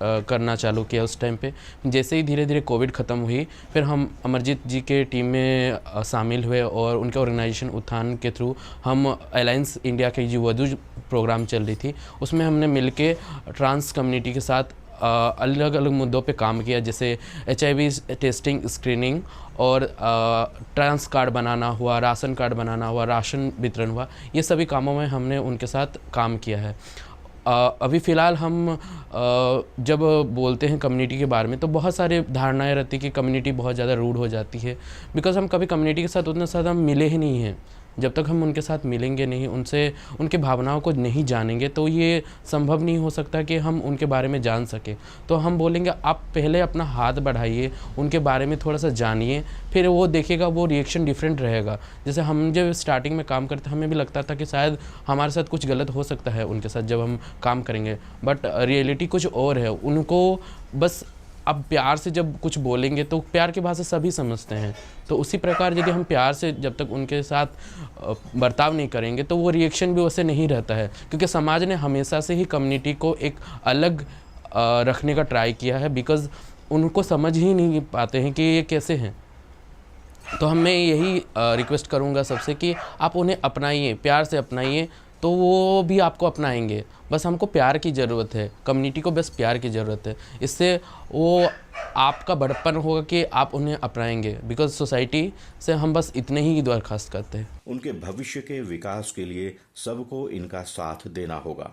करना चालू किया उस टाइम पे। जैसे ही धीरे धीरे कोविड ख़त्म हुई, फिर हम अमरजीत जी के टीम में शामिल हुए और उनके ऑर्गेनाइजेशन उत्थान के थ्रू हम अलायंस इंडिया की जो वधु प्रोग्राम चल रही थी, उसमें हमने मिलके ट्रांस कम्युनिटी के साथ अलग अलग मुद्दों पे काम किया, जैसे HIV टेस्टिंग, स्क्रीनिंग और ट्रांस कार्ड बनाना हुआ, राशन कार्ड बनाना हुआ, राशन वितरण हुआ। ये सभी कामों में हमने उनके साथ काम किया है। अभी फ़िलहाल हम जब बोलते हैं कम्युनिटी के बारे में, तो बहुत सारे धारणाएं रहती है कि कम्युनिटी बहुत ज़्यादा रूड हो जाती है, बिकॉज़ हम कभी कम्युनिटी के साथ उतना ज़्यादा मिले ही नहीं हैं। जब तक हम उनके साथ मिलेंगे नहीं, उनसे उनके भावनाओं को नहीं जानेंगे, तो ये संभव नहीं हो सकता कि हम उनके बारे में जान सकें। तो हम बोलेंगे आप पहले अपना हाथ बढ़ाइए, उनके बारे में थोड़ा सा जानिए, फिर वो देखेगा, वो रिएक्शन डिफरेंट रहेगा। जैसे हम जब स्टार्टिंग में काम करते, हमें भी लगता था कि शायद हमारे साथ कुछ गलत हो सकता है उनके साथ जब हम काम करेंगे, बट रियलिटी कुछ और है। उनको बस अब प्यार से जब कुछ बोलेंगे तो प्यार की भाषा सभी समझते हैं। तो उसी प्रकार यदि हम प्यार से जब तक उनके साथ बर्ताव नहीं करेंगे, तो वो रिएक्शन भी वैसे नहीं रहता है, क्योंकि समाज ने हमेशा से ही कम्युनिटी को एक अलग रखने का ट्राई किया है, बिकॉज़ उनको समझ ही नहीं पाते हैं कि ये कैसे हैं। तो मैं यही रिक्वेस्ट करूँगा सबसे कि आप उन्हें अपनाइए, प्यार से अपनाइए, तो वो भी आपको अपनाएंगे। बस हमको प्यार की ज़रूरत है, कम्युनिटी को बस प्यार की ज़रूरत है। इससे वो आपका बड़प्पन होगा कि आप उन्हें अपनाएंगे, बिकॉज सोसाइटी से हम बस इतने ही दरख्वास्त करते हैं। उनके भविष्य के विकास के लिए सबको इनका साथ देना होगा।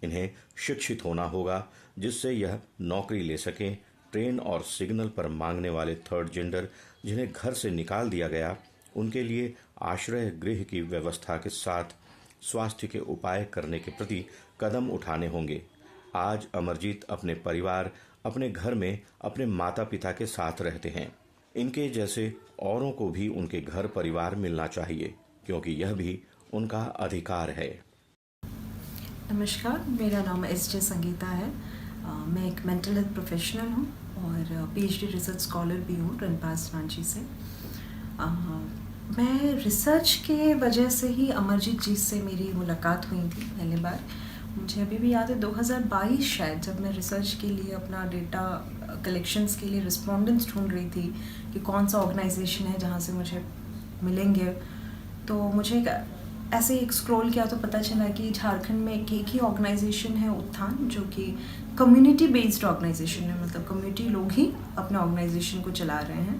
इन्हें शिक्षित होना होगा, जिससे यह नौकरी ले सकें। ट्रेन और सिग्नल पर मांगने वाले थर्ड जेंडर जिन्हें घर से निकाल दिया गया, उनके लिए आश्रय गृह की व्यवस्था के साथ स्वास्थ्य के उपाय करने के प्रति कदम उठाने होंगे। आज अमरजीत अपने परिवार, अपने घर में अपने माता पिता के साथ रहते हैं। इनके जैसे औरों को भी उनके घर परिवार मिलना चाहिए, क्योंकि यह भी उनका अधिकार है। नमस्कार, मेरा नाम SJ संगीता है। मैं एक मेंटल हेल्थ प्रोफेशनल हूँ और PhD रिसर्च स्कॉलर भी हूँ रनपास रांची से। मैं रिसर्च के वजह से ही अमरजीत जी से मेरी मुलाकात हुई थी पहली बार। मुझे अभी भी याद है 2022 शायद, जब मैं रिसर्च के लिए अपना डेटा कलेक्शंस के लिए रिस्पोंडेंट्स ढूंढ रही थी कि कौन सा ऑर्गेनाइजेशन है जहाँ से मुझे मिलेंगे। तो मुझे ऐसे एक स्क्रॉल किया तो पता चला कि झारखंड में एक ही ऑर्गेनाइजेशन है उत्थान, जो कि कम्युनिटी बेस्ड ऑर्गेनाइजेशन है। मतलब कम्युनिटी लोग ही अपने ऑर्गेनाइजेशन को चला रहे हैं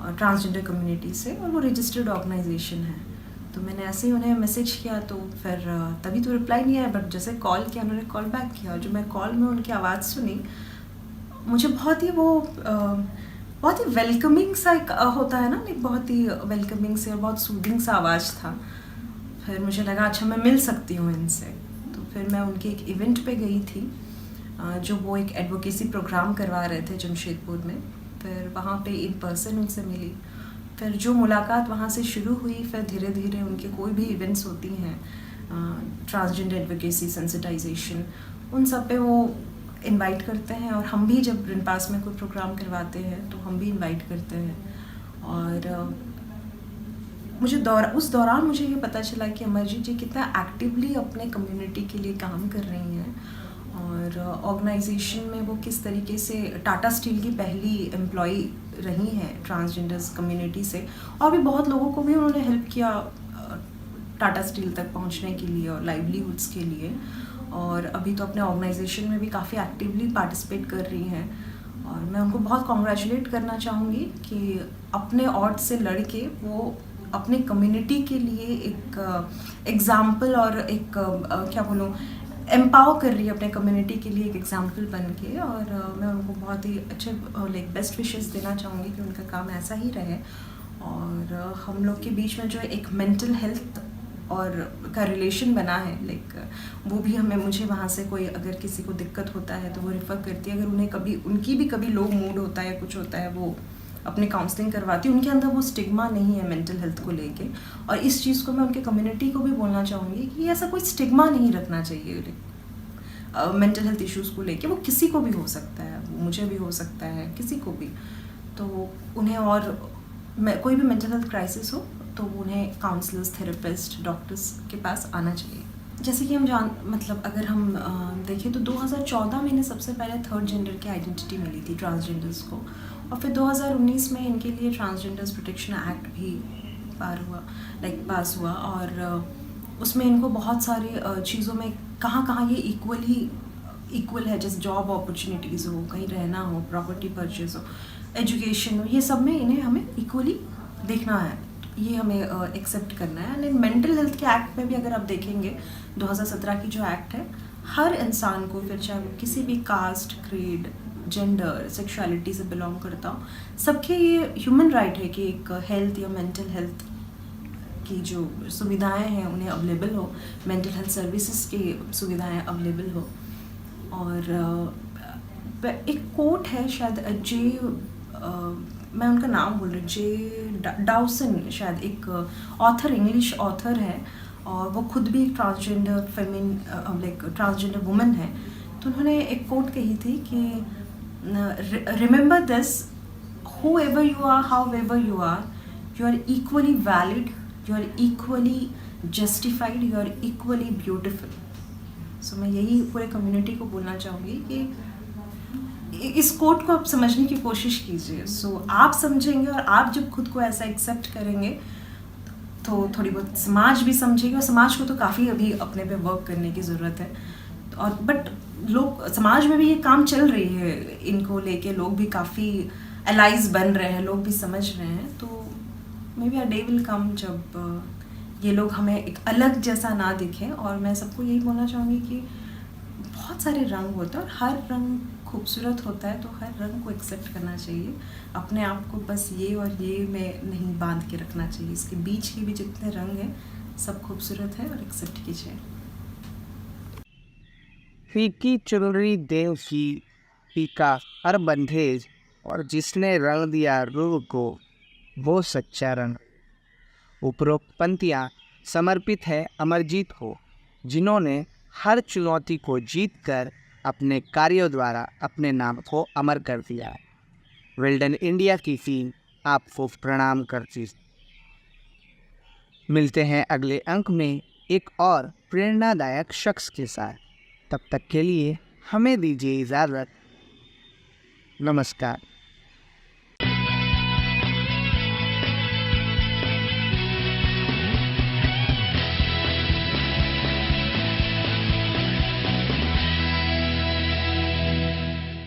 और ट्रांसजेंडर कम्युनिटी से, और वो रजिस्टर्ड ऑर्गेनाइजेशन है। तो मैंने ऐसे ही उन्हें मैसेज किया, तो फिर तभी तो रिप्लाई नहीं आया, बट जैसे कॉल किया उन्होंने कॉल बैक किया। जो मैं कॉल में उनकी आवाज़ सुनी, मुझे बहुत ही वो बहुत ही वेलकमिंग सा एक होता है ना, एक बहुत ही वेलकमिंग से और बहुत सूदिंग सा आवाज़ था। फिर मुझे लगा अच्छा मैं मिल सकती हूँ इनसे, तो फिर मैं उनके एक इवेंट पे गई थी, जो वो एक एडवोकेसी प्रोग्राम करवा रहे थे जमशेदपुर में। फिर वहाँ पे इन पर्सन उनसे मिली, फिर जो मुलाकात वहाँ से शुरू हुई, फिर धीरे धीरे उनके कोई भी इवेंट्स होती हैं, ट्रांसजेंडर एडवोकेसी, सेंसिटाइजेशन, उन सब पे वो इनवाइट करते हैं। और हम भी जब रिनपास में कोई प्रोग्राम करवाते हैं तो हम भी इनवाइट करते हैं। और मुझे उस दौरान मुझे ये पता चला कि अमरजीत जी कितना एक्टिवली अपने कम्युनिटी के लिए काम कर रही हैं, और ऑर्गेनाइजेशन में वो किस तरीके से टाटा स्टील की पहली एम्प्लॉई रही हैं ट्रांसजेंडर्स कम्युनिटी से, और भी बहुत लोगों को भी उन्होंने हेल्प किया टाटा स्टील तक पहुंचने के लिए और लाइवलीहुड्स के लिए। और अभी तो अपने ऑर्गेनाइजेशन में भी काफ़ी एक्टिवली पार्टिसिपेट कर रही हैं, और मैं उनको बहुत कॉन्ग्रेचुलेट करना चाहूँगी कि अपने ऑड से लड़ के वो अपने कम्युनिटी के लिए एक एग्ज़ाम्पल और एक क्या बोलूँ, एम्पावर कर रही है अपने कम्युनिटी के लिए एक एग्जाम्पल बन के। और मैं उनको बहुत ही अच्छे लाइक बेस्ट विशेस देना चाहूँगी कि उनका काम ऐसा ही रहे। और हम लोग के बीच में जो एक मेंटल हेल्थ और का रिलेशन बना है, लाइक वो भी मुझे वहाँ से कोई अगर किसी को दिक्कत होता है तो वो रेफ़र करती है। अगर उन्हें कभी उनकी भी कभी लो मूड होता है, कुछ होता है, वो अपनी काउंसलिंग करवाती है। उनके अंदर वो स्टिग्मा नहीं है मेंटल हेल्थ को लेके, और इस चीज़ को मैं उनके कम्युनिटी को भी बोलना चाहूँगी कि ऐसा कोई स्टिग्मा नहीं रखना चाहिए मेंटल हेल्थ इश्यूज़ को लेके। वो किसी को भी हो सकता है, वो मुझे भी हो सकता है, किसी को भी। तो उन्हें और कोई भी मेंटल हेल्थ क्राइसिस हो तो उन्हें काउंसलर्स, थेरेपिस्ट, डॉक्टर्स के पास आना चाहिए। जैसे कि हम मतलब अगर हम देखें तो 2014 में इन्हें सबसे पहले थर्ड जेंडर की आइडेंटिटी मिली थी ट्रांसजेंडर्स को, और फिर 2019 में इनके लिए ट्रांसजेंडर्स प्रोटेक्शन एक्ट भी पास हुआ। और उसमें इनको बहुत सारे चीज़ों में कहाँ ये इक्वल है, जैसे जॉब अपॉर्चुनिटीज़ हो, कहीं रहना हो, प्रॉपर्टी परचेज हो, एजुकेशन हो, ये सब में इन्हें हमें इक्वली देखना है, ये हमें एक्सेप्ट करना है। एंड मेंटल हेल्थ के एक्ट में भी अगर आप देखेंगे 2017 की जो एक्ट है, हर इंसान को, फिर चाहे वो किसी भी कास्ट, क्रीड, जेंडर, सेक्सुअलिटी से बिलोंग करता हो, सबके ये ह्यूमन राइट है कि एक हेल्थ या मेंटल हेल्थ की जो सुविधाएं हैं उन्हें अवेलेबल हो, मेंटल हेल्थ सर्विसेज की सुविधाएं अवेलेबल हो। और एक कोट है शायद मैं उनका नाम बोल रही हूँ, जे डाउसन, शायद एक ऑथर, इंग्लिश ऑथर है, और वो खुद भी एक ट्रांसजेंडर ट्रांसजेंडर वुमन है। तो उन्होंने एक कोट कही थी कि remember this, whoever you are, however you are equally valid, you are equally justified, you are equally beautiful। So मैं यही पूरे कम्युनिटी को बोलना चाहूँगी कि इस कोट को आप समझने की कोशिश कीजिए। आप समझेंगे, और आप जब खुद को ऐसा एक्सेप्ट करेंगे तो थोड़ी बहुत समाज भी समझेगी, और समाज को तो काफ़ी अभी अपने पे वर्क करने की ज़रूरत है। और बट लोग, समाज में भी ये काम चल रही है, इनको लेके लोग भी काफ़ी एलाइज बन रहे हैं, लोग भी समझ रहे हैं। तो may be a day will come जब ये लोग हमें एक अलग जैसा ना दिखें। और मैं सबको यही बोलना चाहूँगी कि बहुत सारे रंग होते हैं और हर रंग खूबसूरत होता है, तो हर रंग को एक्सेप्ट करना चाहिए। अपने आप को बस ये और ये में नहीं बांध के रखना चाहिए, इसके बीच के भी जितने रंग हैं सब खूबसूरत है, और एक्सेप्ट कीजिए। फीकी चुनरी देव की फीका हर बंधेज, और जिसने रंग दिया रूह को वो सच्चा रंग। उपरोक्त पंक्तियाँ समर्पित है अमरजीत को, जिन्होंने हर चुनौती को जीतकर अपने कार्यों द्वारा अपने नाम को अमर कर दिया है। वेल्डन इंडिया की टीम आपको प्रणाम करती। मिलते हैं अगले अंक में एक और प्रेरणादायक शख्स के साथ। तब तक के लिए हमें दीजिए इजाज़त। नमस्कार।